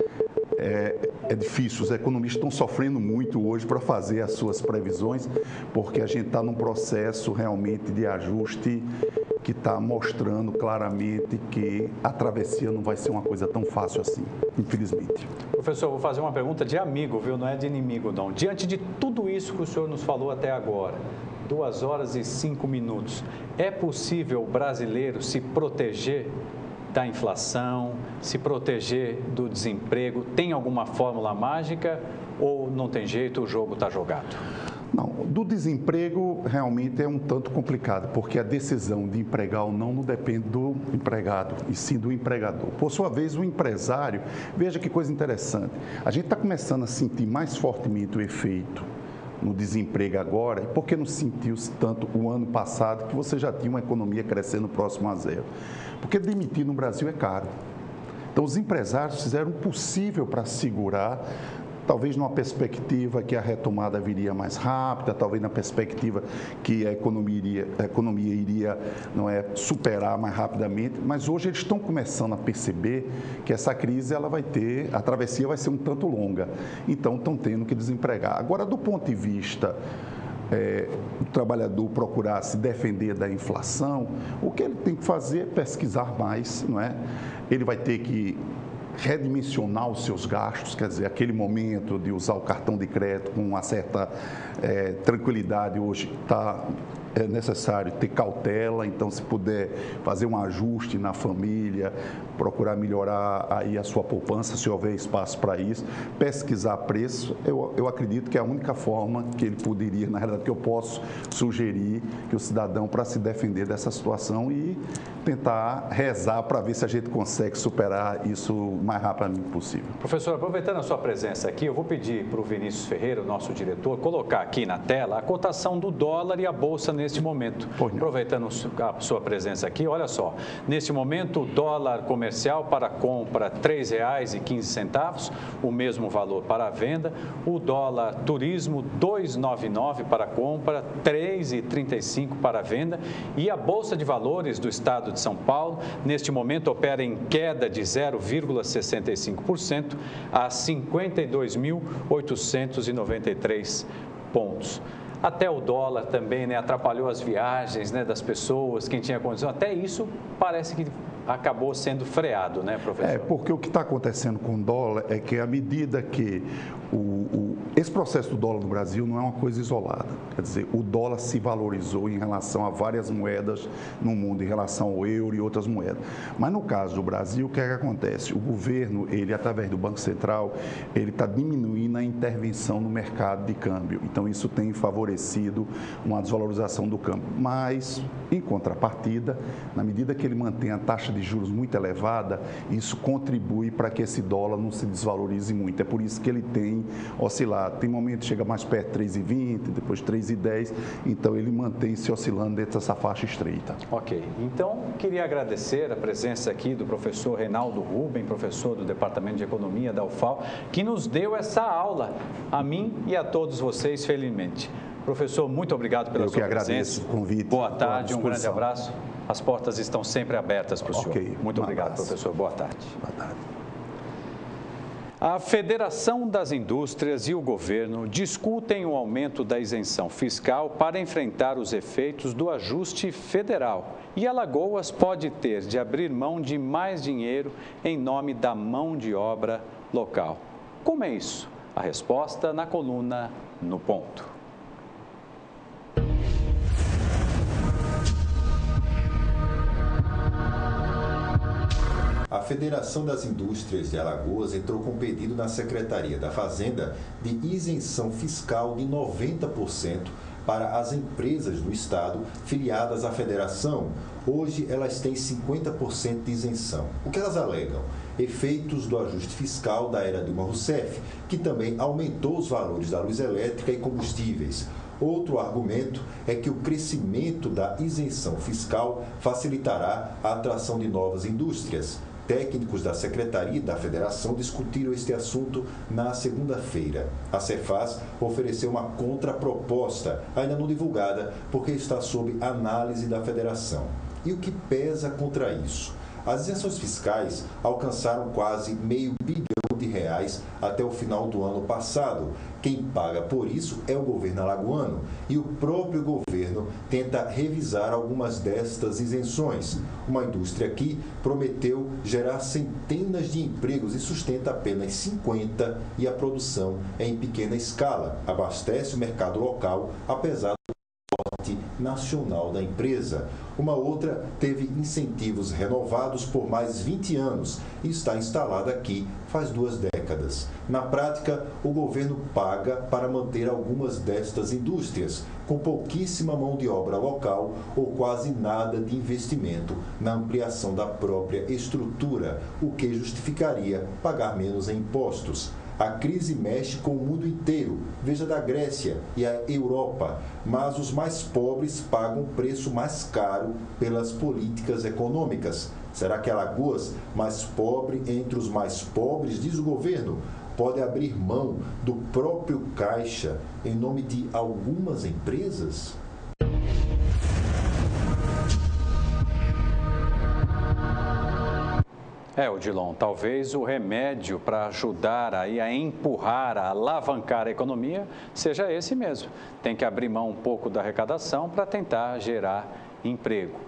é difícil, os economistas estão sofrendo muito hoje para fazer as suas previsões, porque a gente está num processo realmente de ajuste que está mostrando claramente que a travessia não vai ser uma coisa tão fácil assim, infelizmente. Professor, vou fazer uma pergunta de amigo, viu? Não é de inimigo, não. Diante de tudo isso que o senhor nos falou até agora, 2 horas e 5 minutos. É possível o brasileiro se proteger da inflação, se proteger do desemprego? Tem alguma fórmula mágica ou não tem jeito, o jogo está jogado? Não, do desemprego realmente é um tanto complicado, porque a decisão de empregar ou não depende do empregado, e sim do empregador. Por sua vez, o empresário, veja que coisa interessante, a gente está começando a sentir mais fortemente o efeito no desemprego agora, e por que não sentiu-se tanto o ano passado, que você já tinha uma economia crescendo próximo a zero? Porque demitir no Brasil é caro. Então, os empresários fizeram o possível para segurar, talvez numa perspectiva que a retomada viria mais rápida, talvez na perspectiva que a economia iria superar mais rapidamente, mas hoje eles estão começando a perceber que essa crise a travessia vai ser um tanto longa, então estão tendo que desempregar. Agora, do ponto de vista o trabalhador procurar se defender da inflação, o que ele tem que fazer é pesquisar mais, não é? Ele vai ter que redimensionar os seus gastos, quer dizer, aquele momento de usar o cartão de crédito com uma certa tranquilidade, hoje é necessário ter cautela, então se puder fazer um ajuste na família, procurar melhorar aí a sua poupança, se houver espaço para isso, pesquisar preço, eu acredito que é a única forma que ele poderia, na realidade, que eu posso sugerir que o cidadão, para se defender dessa situação e tentar rezar para ver se a gente consegue superar isso o mais rapidamente possível. Professor, aproveitando a sua presença aqui, eu vou pedir para o Vinícius Ferreira, o nosso diretor, colocar aqui na tela a cotação do dólar e a bolsa neste momento. Aproveitando a sua presença aqui, olha só, neste momento o dólar comercial para compra R$ 3,15, o mesmo valor para a venda, o dólar turismo R$ 2,99 para compra, R$ 3,35 para a venda, e a Bolsa de Valores do Estado de São Paulo, neste momento opera em queda de 0,65% a 52.893 pontos. Até o dólar também, né, atrapalhou as viagens, né, das pessoas, quem tinha condição. Até isso parece que acabou sendo freado, né, professor? Porque o que está acontecendo com o dólar é que à medida que esse processo do dólar no Brasil não é uma coisa isolada. Quer dizer, o dólar se valorizou em relação a várias moedas no mundo, em relação ao euro e outras moedas. Mas no caso do Brasil, o que é que acontece? O governo, ele através do Banco Central, ele está diminuindo a intervenção no mercado de câmbio. Então, isso tem favorecido uma desvalorização do câmbio. Mas, em contrapartida, na medida que ele mantém a taxa de juros muito elevada, isso contribui para que esse dólar não se desvalorize muito. É por isso que ele tem oscilado. Tem momentos que chega mais perto de 3,20, depois 3,10, então ele mantém-se oscilando dentro dessa faixa estreita. Ok, então queria agradecer a presença aqui do professor Reinaldo Ruben, professor do Departamento de Economia da UFAL, que nos deu essa aula, a mim e a todos vocês, felizmente. Professor, muito obrigado pela sua presença. Eu que agradeço o convite. Boa tarde, um grande abraço. As portas estão sempre abertas para o senhor. Muito obrigado, professor. Boa tarde. Boa tarde. A Federação das Indústrias e o governo discutem o aumento da isenção fiscal para enfrentar os efeitos do ajuste federal. E Alagoas pode ter de abrir mão de mais dinheiro em nome da mão de obra local. Como é isso? A resposta na coluna No Ponto. A Federação das Indústrias de Alagoas entrou com pedido na Secretaria da Fazenda de isenção fiscal de 90% para as empresas do Estado filiadas à Federação. Hoje, elas têm 50% de isenção. O que elas alegam? Efeitos do ajuste fiscal da era Dilma Rousseff, que também aumentou os valores da luz elétrica e combustíveis. Outro argumento é que o crescimento da isenção fiscal facilitará a atração de novas indústrias. Técnicos da Secretaria e da Federação discutiram este assunto na segunda-feira. A Cefaz ofereceu uma contraproposta, ainda não divulgada, porque está sob análise da Federação. E o que pesa contra isso? As isenções fiscais alcançaram quase R$500 bilhão até o final do ano passado. Quem paga por isso é o governo alagoano e o próprio governo tenta revisar algumas destas isenções. Uma indústria que prometeu gerar centenas de empregos e sustenta apenas 50 e a produção é em pequena escala. Abastece o mercado local, apesar do nacional da empresa. Uma outra teve incentivos renovados por mais 20 anos e está instalada aqui faz 2 décadas. Na prática, o governo paga para manter algumas destas indústrias, com pouquíssima mão de obra local ou quase nada de investimento na ampliação da própria estrutura, o que justificaria pagar menos em impostos. A crise mexe com o mundo inteiro, veja da Grécia e a Europa, mas os mais pobres pagam o preço mais caro pelas políticas econômicas. Será que Alagoas, mais pobre entre os mais pobres, diz o governo, pode abrir mão do próprio caixa em nome de algumas empresas? Odilon, talvez o remédio para ajudar aí a empurrar, a alavancar a economia seja esse mesmo. Tem que abrir mão um pouco da arrecadação para tentar gerar emprego.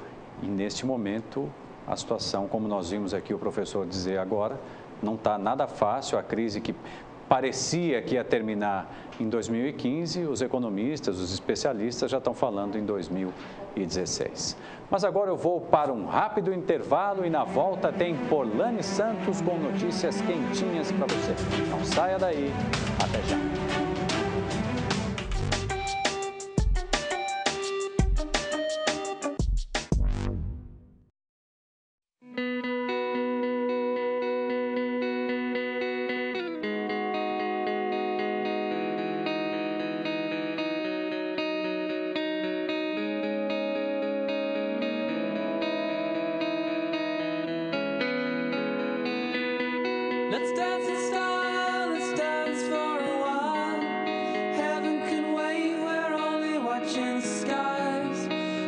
E neste momento, a situação, como nós vimos aqui o professor dizer agora, não está nada fácil. A crise que parecia que ia terminar em 2015, os economistas, os especialistas já estão falando em 2016. Mas agora eu vou para um rápido intervalo e na volta tem Polane Santos com notícias quentinhas para você. Não saia daí, até já. Let's dance in style, let's dance for a while. Heaven can wait, we're only watching the skies.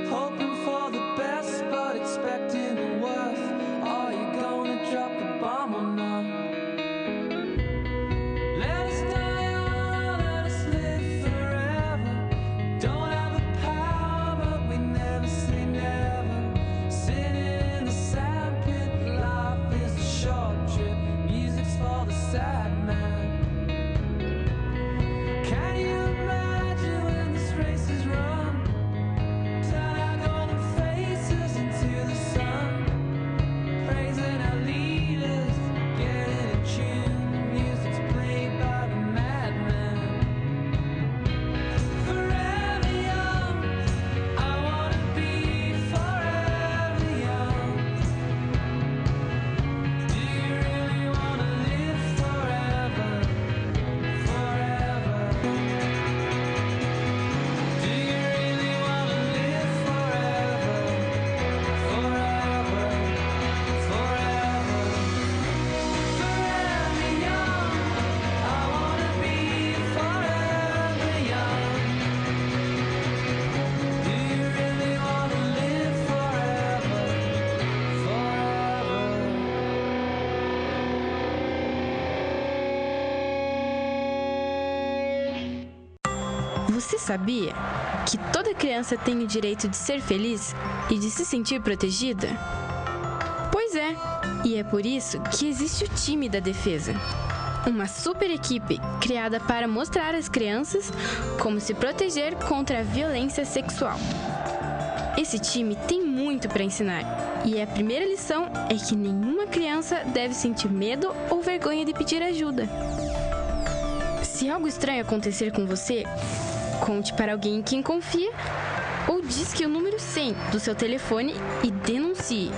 Hoping for the best, but expecting the worst. Are you gonna drop the bomb or not? Let us die young, let us live forever. Don't have the power, but we never say never. Sitting in the sandpit, life is a short trip. For the sad man. Can you imagine when this race is run? Turn our golden faces into the sun. Praising our leaders, getting in tune. The music's played by the madman. Forever young, I wanna be forever young. Do you really wanna live forever, forever? Do you really wanna live forever, forever, forever? Forever young, I wanna be forever young. Do you really wanna live forever, forever? Você sabia que toda criança tem o direito de ser feliz e de se sentir protegida? Pois é, e é por isso que existe o time da defesa. Uma super equipe criada para mostrar às crianças como se proteger contra a violência sexual. Esse time tem muito para ensinar, e a primeira lição é que nenhuma criança deve sentir medo ou vergonha de pedir ajuda. Se algo estranho acontecer com você, conte para alguém em quem confia ou disque o número 100 do seu telefone e denuncie.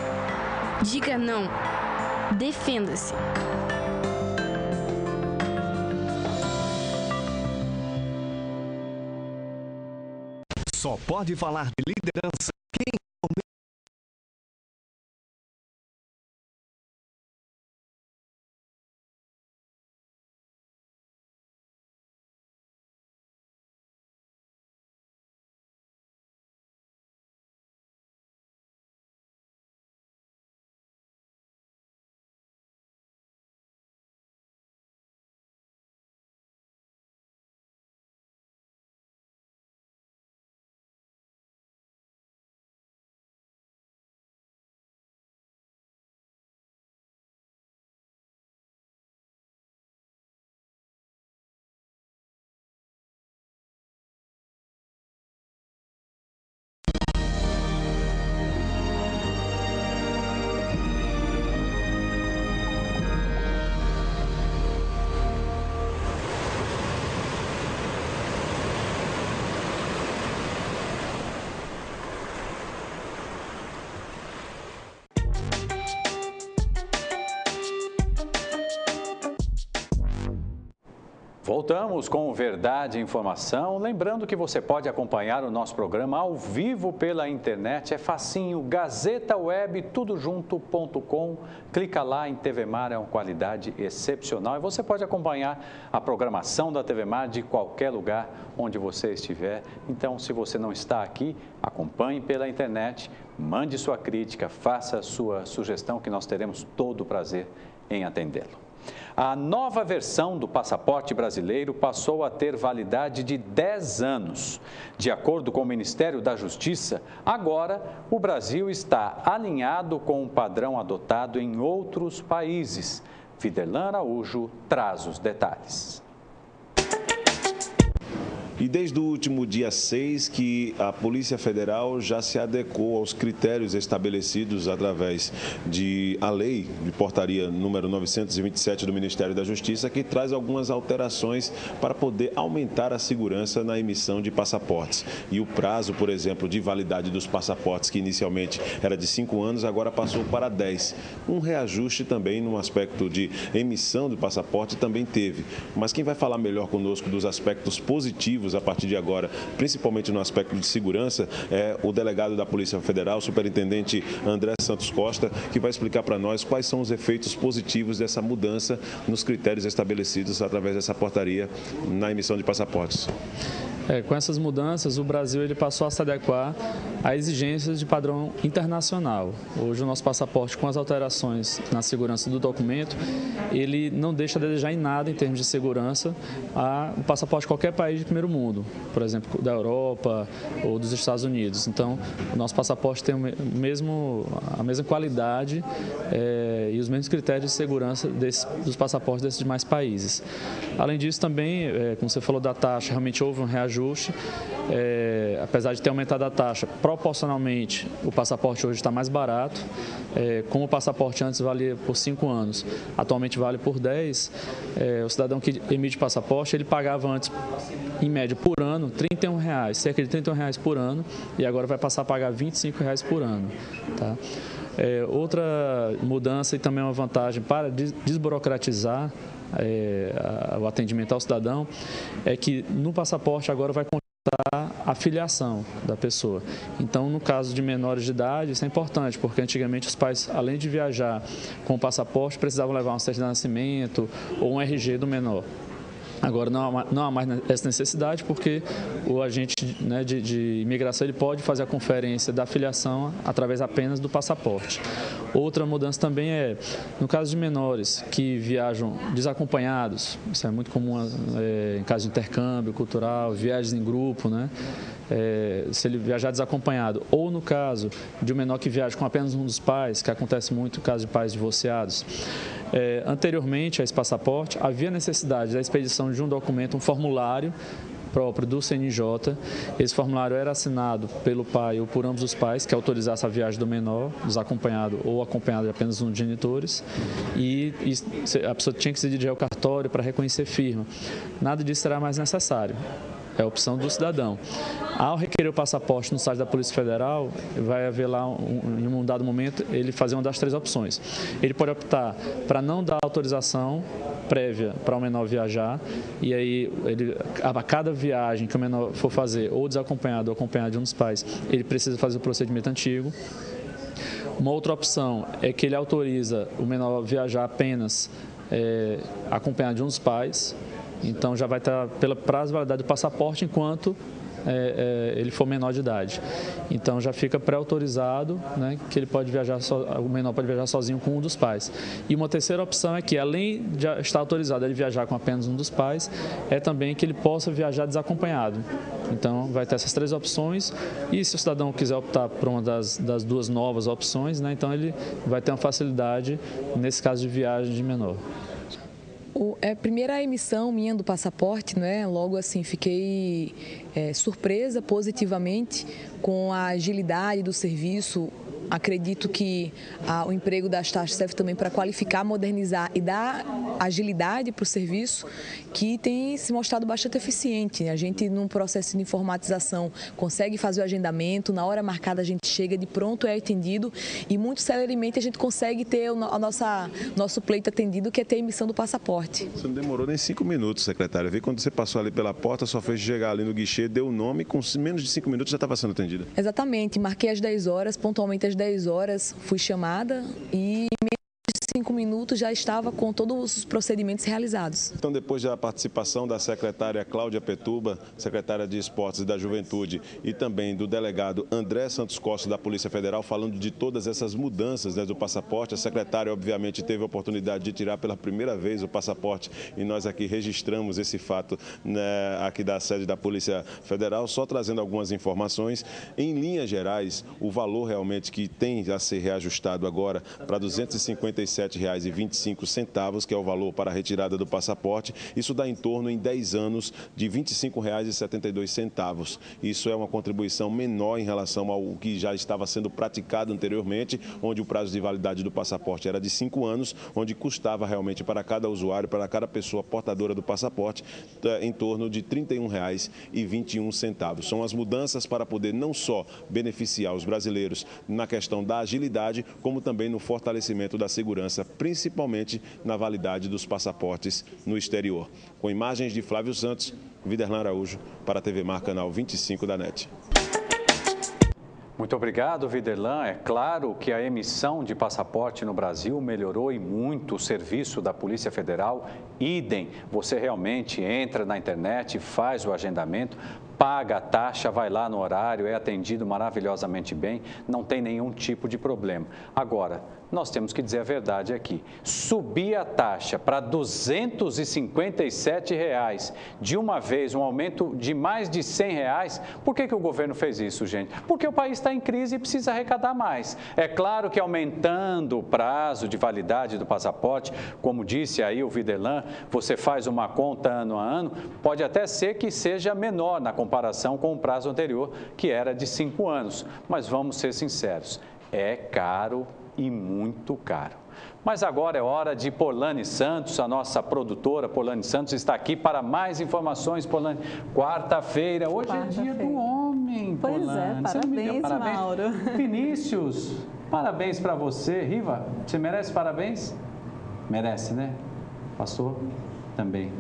Diga não. Defenda-se. Só pode falar de liderança quem Voltamos com Verdade e Informação. Lembrando que você pode acompanhar o nosso programa ao vivo pela internet. É facinho, gazetaweb.tudojunto.com. Clica lá em TV Mar, é uma qualidade excepcional. E você pode acompanhar a programação da TV Mar de qualquer lugar onde você estiver. Então, se você não está aqui, acompanhe pela internet, mande sua crítica, faça sua sugestão que nós teremos todo o prazer em atendê-lo. A nova versão do passaporte brasileiro passou a ter validade de 10 anos. De acordo com o Ministério da Justiça, agora o Brasil está alinhado com o padrão adotado em outros países. Viderlan Araújo traz os detalhes. E desde o último dia 6 que a Polícia Federal já se adequou aos critérios estabelecidos através de a lei de portaria número 927 do Ministério da Justiça, que traz algumas alterações para poder aumentar a segurança na emissão de passaportes. E o prazo, por exemplo, de validade dos passaportes, que inicialmente era de 5 anos, agora passou para 10. Um reajuste também no aspecto de emissão do passaporte também teve. Mas quem vai falar melhor conosco dos aspectos positivos a partir de agora, principalmente no aspecto de segurança, é o delegado da Polícia Federal, superintendente André Santos Costa, que vai explicar para nós quais são os efeitos positivos dessa mudança nos critérios estabelecidos através dessa portaria na emissão de passaportes. Com essas mudanças, o Brasil ele passou a se adequar a exigências de padrão internacional. Hoje, o nosso passaporte, com as alterações na segurança do documento, ele não deixa a desejar em nada em termos de segurança o passaporte de qualquer país de primeiro mundo, por exemplo, da Europa ou dos Estados Unidos. Então, o nosso passaporte tem a mesma qualidade e os mesmos critérios de segurança dos passaportes desses demais países. Além disso, também, como você falou da taxa, realmente houve um reajuste. Apesar de ter aumentado a taxa, proporcionalmente o passaporte hoje está mais barato. Como o passaporte antes valia por 5 anos, atualmente vale por 10. O cidadão que emite passaporte, ele pagava antes, em média, por ano, R$31, cerca de R$31 por ano, e agora vai passar a pagar R$25 por ano. Tá? Outra mudança e também uma vantagem para desburocratizar o atendimento ao cidadão é que no passaporte agora vai constar a filiação da pessoa. Então, no caso de menores de idade, isso é importante, porque antigamente os pais, além de viajar com o passaporte, precisavam levar uma certidão de nascimento ou um RG do menor. Agora não há mais essa necessidade, porque o agente de imigração ele pode fazer a conferência da filiação através apenas do passaporte. Outra mudança também no caso de menores que viajam desacompanhados, isso é muito comum em caso de intercâmbio cultural, viagens em grupo, né? Se ele viajar desacompanhado, ou no caso de um menor que viaja com apenas um dos pais, que acontece muito no caso de pais divorciados. Anteriormente a esse passaporte, havia necessidade da expedição de um documento, um formulário próprio do CNJ. Esse formulário era assinado pelo pai ou por ambos os pais, que autorizasse a viagem do menor, desacompanhado ou acompanhado de apenas um dos genitores, e a pessoa tinha que se dirigir ao cartório para reconhecer firma. Nada disso será mais necessário. É a opção do cidadão. Ao requerer o passaporte no site da Polícia Federal, vai haver lá, em um dado momento, ele fazer uma das 3 opções. Ele pode optar para não dar autorização prévia para o menor viajar, e aí a cada viagem que o menor for fazer, ou desacompanhado ou acompanhado de um dos pais, ele precisa fazer o procedimento antigo. Uma outra opção é que ele autoriza o menor viajar apenas acompanhado de um dos pais. Então, já vai estar pela prazo de validade do passaporte enquanto ele for menor de idade. Então, já fica pré-autorizado, né, que ele pode viajar o menor pode viajar sozinho com um dos pais. E uma terceira opção é que, além de estar autorizado ele viajar com apenas um dos pais, é também que ele possa viajar desacompanhado. Então, vai ter essas 3 opções, e se o cidadão quiser optar por uma das 2 novas opções, né, então ele vai ter uma facilidade nesse caso de viagem de menor. A primeira emissão minha do passaporte, né? Logo assim, fiquei surpresa positivamente com a agilidade do serviço, Acredito que o emprego das taxas serve também para qualificar, modernizar e dar agilidade para o serviço, que tem se mostrado bastante eficiente. A gente, num processo de informatização, consegue fazer o agendamento, na hora marcada a gente chega, de pronto é atendido e muito celeremente a gente consegue ter nosso pleito atendido, que é ter a emissão do passaporte. Você não demorou nem 5 minutos, secretária. Vi quando você passou ali pela porta, só fez chegar ali no guichê, deu o nome, com menos de 5 minutos já estava sendo atendida. Exatamente, marquei às 10 horas, pontualmente às 10 horas fui chamada e 5 minutos já estava com todos os procedimentos realizados. Então, depois da participação da secretária Cláudia Petuba, secretária de Esportes e da Juventude, e também do delegado André Santos Costa, da Polícia Federal, falando de todas essas mudanças, né, do passaporte, a secretária, obviamente, teve a oportunidade de tirar pela primeira vez o passaporte e nós aqui registramos esse fato, né, aqui da sede da Polícia Federal, só trazendo algumas informações. Em linhas gerais, o valor realmente que tem a ser reajustado agora para R$ 257,25, que é o valor para a retirada do passaporte. Isso dá em torno, em 10 anos, de R$ 25,72. Isso é uma contribuição menor em relação ao que já estava sendo praticado anteriormente, onde o prazo de validade do passaporte era de 5 anos, onde custava realmente para cada usuário, para cada pessoa portadora do passaporte, em torno de R$ 31,21. São as mudanças para poder não só beneficiar os brasileiros na questão da agilidade, como também no fortalecimento da segurança, principalmente na validade dos passaportes no exterior. Com imagens de Flávio Santos, Viderlan Araújo, para a TV Mar, canal 25 da NET. Muito obrigado, Viderlan. É claro que a emissão de passaporte no Brasil melhorou e muito o serviço da Polícia Federal. Idem, você realmente entra na internet, faz o agendamento, paga a taxa, vai lá no horário, é atendido maravilhosamente bem, não tem nenhum tipo de problema. Agora, nós temos que dizer a verdade aqui. Subir a taxa para R$ 257 de uma vez, um aumento de mais de R$ 100, por que o governo fez isso, gente? Porque o país está em crise e precisa arrecadar mais. É claro que aumentando o prazo de validade do passaporte, como disse aí o Viderlan, você faz uma conta ano a ano, pode até ser que seja menor na comparação com o prazo anterior, que era de 5 anos. Mas vamos ser sinceros, é caro e muito caro. Mas agora é hora de Polane Santos, a nossa produtora. Polane Santos está aqui para mais informações. Polane, quarta-feira, hoje é dia do homem, Pois Polane. é, parabéns, Mauro. Vinícius, parabéns para você. Riva, você merece parabéns? Merece, né? Pastor, também.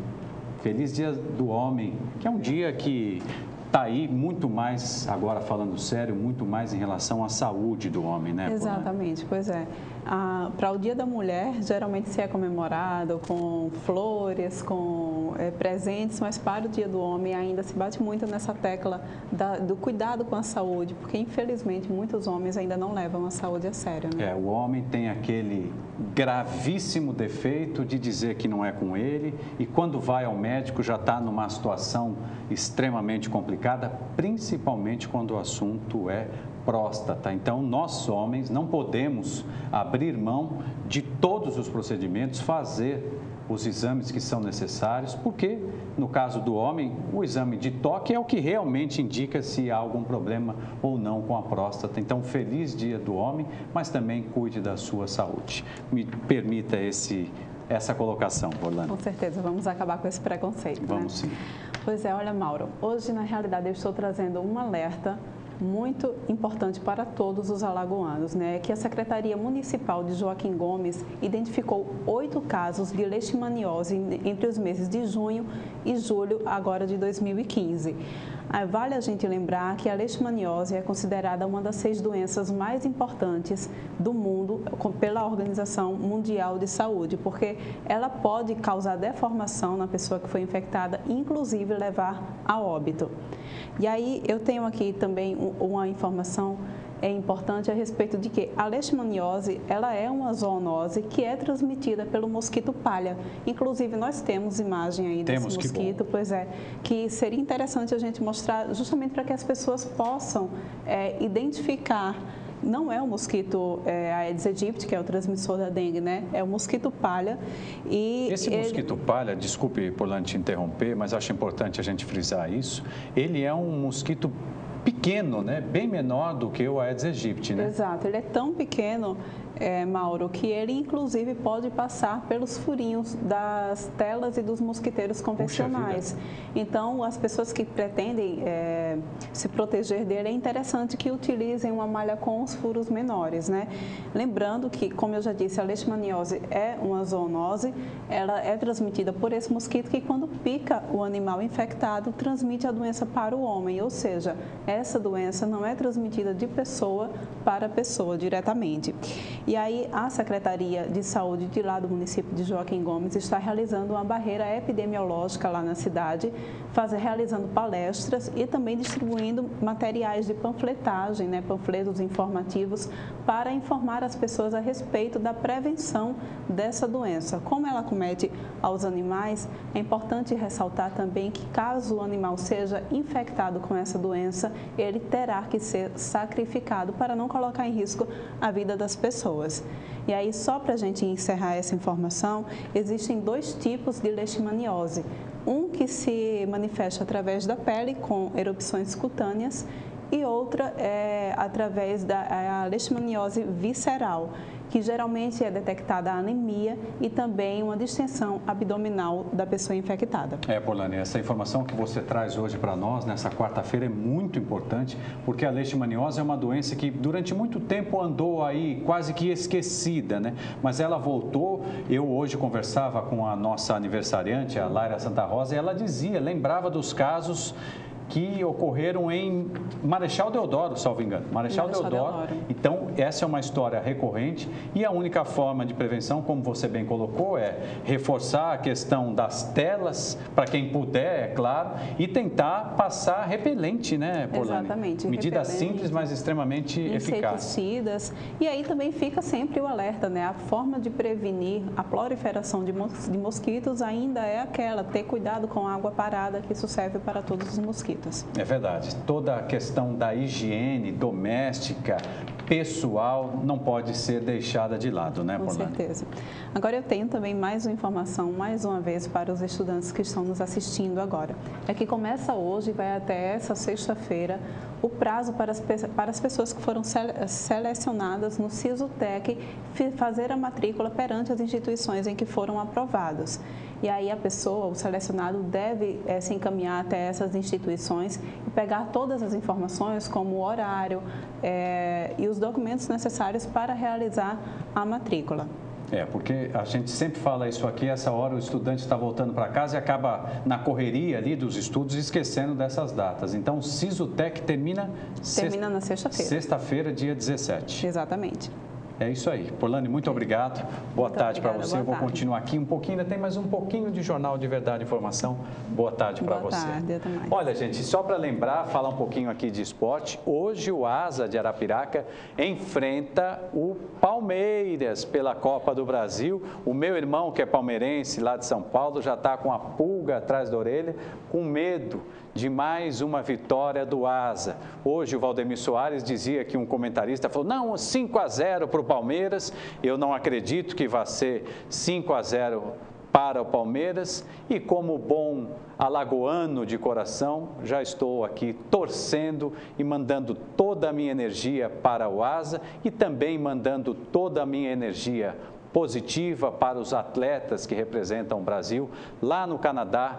Feliz dia do homem, que é um dia que está aí muito mais, agora falando sério, muito mais em relação à saúde do homem, né? Exatamente, pois é. Para o Dia da Mulher, geralmente se é comemorado com flores, com presentes, mas para o Dia do Homem ainda se bate muito nessa tecla do cuidado com a saúde, porque infelizmente muitos homens ainda não levam a saúde a sério, né? O homem tem aquele gravíssimo defeito de dizer que não é com ele e quando vai ao médico já está numa situação extremamente complicada, principalmente quando o assunto é próstata. Então, nós homens não podemos abrir mão de todos os procedimentos, fazer os exames que são necessários, porque, no caso do homem, o exame de toque é o que realmente indica se há algum problema ou não com a próstata. Então, feliz dia do homem, mas também cuide da sua saúde. Me permita essa colocação, Orlando. Com certeza, vamos acabar com esse preconceito, Vamos sim. Pois é, olha, Mauro, hoje, na realidade, eu estou trazendo um alerta muito importante para todos os alagoanos, né? Que a Secretaria Municipal de Joaquim Gomes identificou 8 casos de leishmaniose entre os meses de junho e julho agora de 2015. Vale a gente lembrar que a leishmaniose é considerada uma das 6 doenças mais importantes do mundo pela Organização Mundial de Saúde, porque ela pode causar deformação na pessoa que foi infectada, inclusive levar a óbito. E aí eu tenho aqui também uma informação importante a respeito de que a leishmaniose, ela é uma zoonose que é transmitida pelo mosquito palha. Inclusive, nós temos imagem aí desse mosquito, pois é, que seria interessante a gente mostrar justamente para que as pessoas possam identificar. Não é o mosquito Aedes aegypti, que é o transmissor da dengue, né? É o mosquito palha. E esse mosquito palha, desculpe, Polane, te interromper, mas acho importante a gente frisar isso, ele é um mosquito pequeno, né? Bem menor do que o Aedes aegypti, né? Exato, ele é tão pequeno, Mauro, que ele inclusive pode passar pelos furinhos das telas e dos mosquiteiros convencionais. Então, as pessoas que pretendem se proteger dele, é interessante que utilizem uma malha com os furos menores, né? Lembrando que, como eu já disse, a leishmaniose é uma zoonose, ela é transmitida por esse mosquito que, quando pica o animal infectado, transmite a doença para o homem, ou seja, essa doença não é transmitida de pessoa para pessoa diretamente. E aí, a Secretaria de Saúde de lá do município de Joaquim Gomes está realizando uma barreira epidemiológica lá na cidade, realizando palestras e também distribuindo materiais de panfletagem, né, panfletos informativos, para informar as pessoas a respeito da prevenção dessa doença. Como ela comete aos animais, é importante ressaltar também que, caso o animal seja infectado com essa doença, ele terá que ser sacrificado para não colocar em risco a vida das pessoas. E aí, só para a gente encerrar essa informação, existem 2 tipos de leishmaniose. Um que se manifesta através da pele, com erupções cutâneas, e outra é através da leishmaniose visceral, que geralmente é detectada a anemia e também uma distensão abdominal da pessoa infectada. Polani, essa informação que você traz hoje para nós, nessa quarta-feira, é muito importante, porque a leishmaniose é uma doença que durante muito tempo andou aí quase que esquecida, né? Mas ela voltou. Eu hoje conversava com a nossa aniversariante, a Laira Santa Rosa, e ela lembrava dos casos que ocorreram em Marechal Deodoro, salvo engano. Marechal Deodoro. Então, essa é uma história recorrente e a única forma de prevenção, como você bem colocou, é reforçar a questão das telas, para quem puder, é claro, e tentar passar repelente, né, Polani? Exatamente. Medida simples, mas extremamente eficaz. Inseticidas. E aí também fica sempre o alerta, né? A forma de prevenir a proliferação de mosquitos ainda é aquela, ter cuidado com a água parada, que isso serve para todos os mosquitos. É verdade. Toda a questão da higiene doméstica, pessoal, não pode ser deixada de lado, né, Polani? Com certeza. Agora eu tenho também mais uma informação, mais uma vez, para os estudantes que estão nos assistindo agora. É que começa hoje e vai até essa sexta-feira o prazo para as pessoas que foram selecionadas no Sisutec fazer a matrícula perante as instituições em que foram aprovados. E aí a pessoa, o selecionado, deve se encaminhar até essas instituições e pegar todas as informações, como o horário e os documentos necessários para realizar a matrícula. Porque a gente sempre fala isso aqui, essa hora o estudante está voltando para casa e acaba na correria ali dos estudos esquecendo dessas datas. Então, o Sisutec termina na sexta-feira. Sexta-feira, dia 17. Exatamente. É isso aí. Polani, muito obrigado. Boa tarde para você. Eu vou continuar aqui um pouquinho, ainda tem mais um pouquinho de Jornal de Verdade e Informação. Boa tarde para você. Boa tarde, até mais. Olha, gente, só para lembrar, falar um pouquinho aqui de esporte, hoje o Asa de Arapiraca enfrenta o Palmeiras pela Copa do Brasil. O meu irmão, que é palmeirense lá de São Paulo, já está com a pulga atrás da orelha, com medo de mais uma vitória do Asa. Hoje o Valdemir Soares dizia que um comentarista falou, não, 5-0 para o Palmeiras. Eu não acredito que vá ser 5-0 para o Palmeiras e, como bom alagoano de coração, já estou aqui torcendo e mandando toda a minha energia para o Asa e também mandando toda a minha energia positiva para os atletas que representam o Brasil lá no Canadá.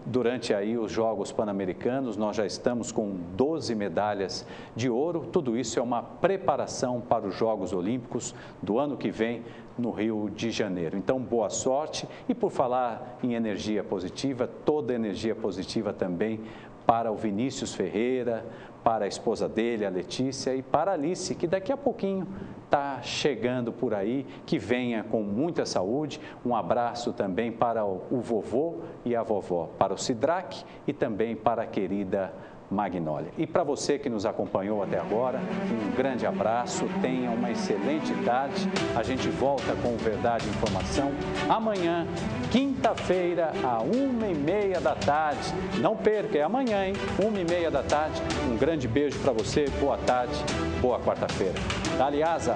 Durante aí os Jogos Pan-Americanos, nós já estamos com 12 medalhas de ouro. Tudo isso é uma preparação para os Jogos Olímpicos do ano que vem no Rio de Janeiro. Então, boa sorte. E por falar em energia positiva, toda energia positiva também para o Vinícius Ferreira, para a esposa dele, a Letícia, e para a Alice, que daqui a pouquinho está chegando por aí, que venha com muita saúde. Um abraço também para o vovô e a vovó, para o Sidraque e também para a querida Magnólia. E para você que nos acompanhou até agora, um grande abraço, tenha uma excelente tarde. A gente volta com Verdade e Informação amanhã, quinta-feira, às 1h30 da tarde. Não perca, é amanhã, hein? 1h30 da tarde. Um grande beijo para você, boa tarde, boa quarta-feira. Dali Asa!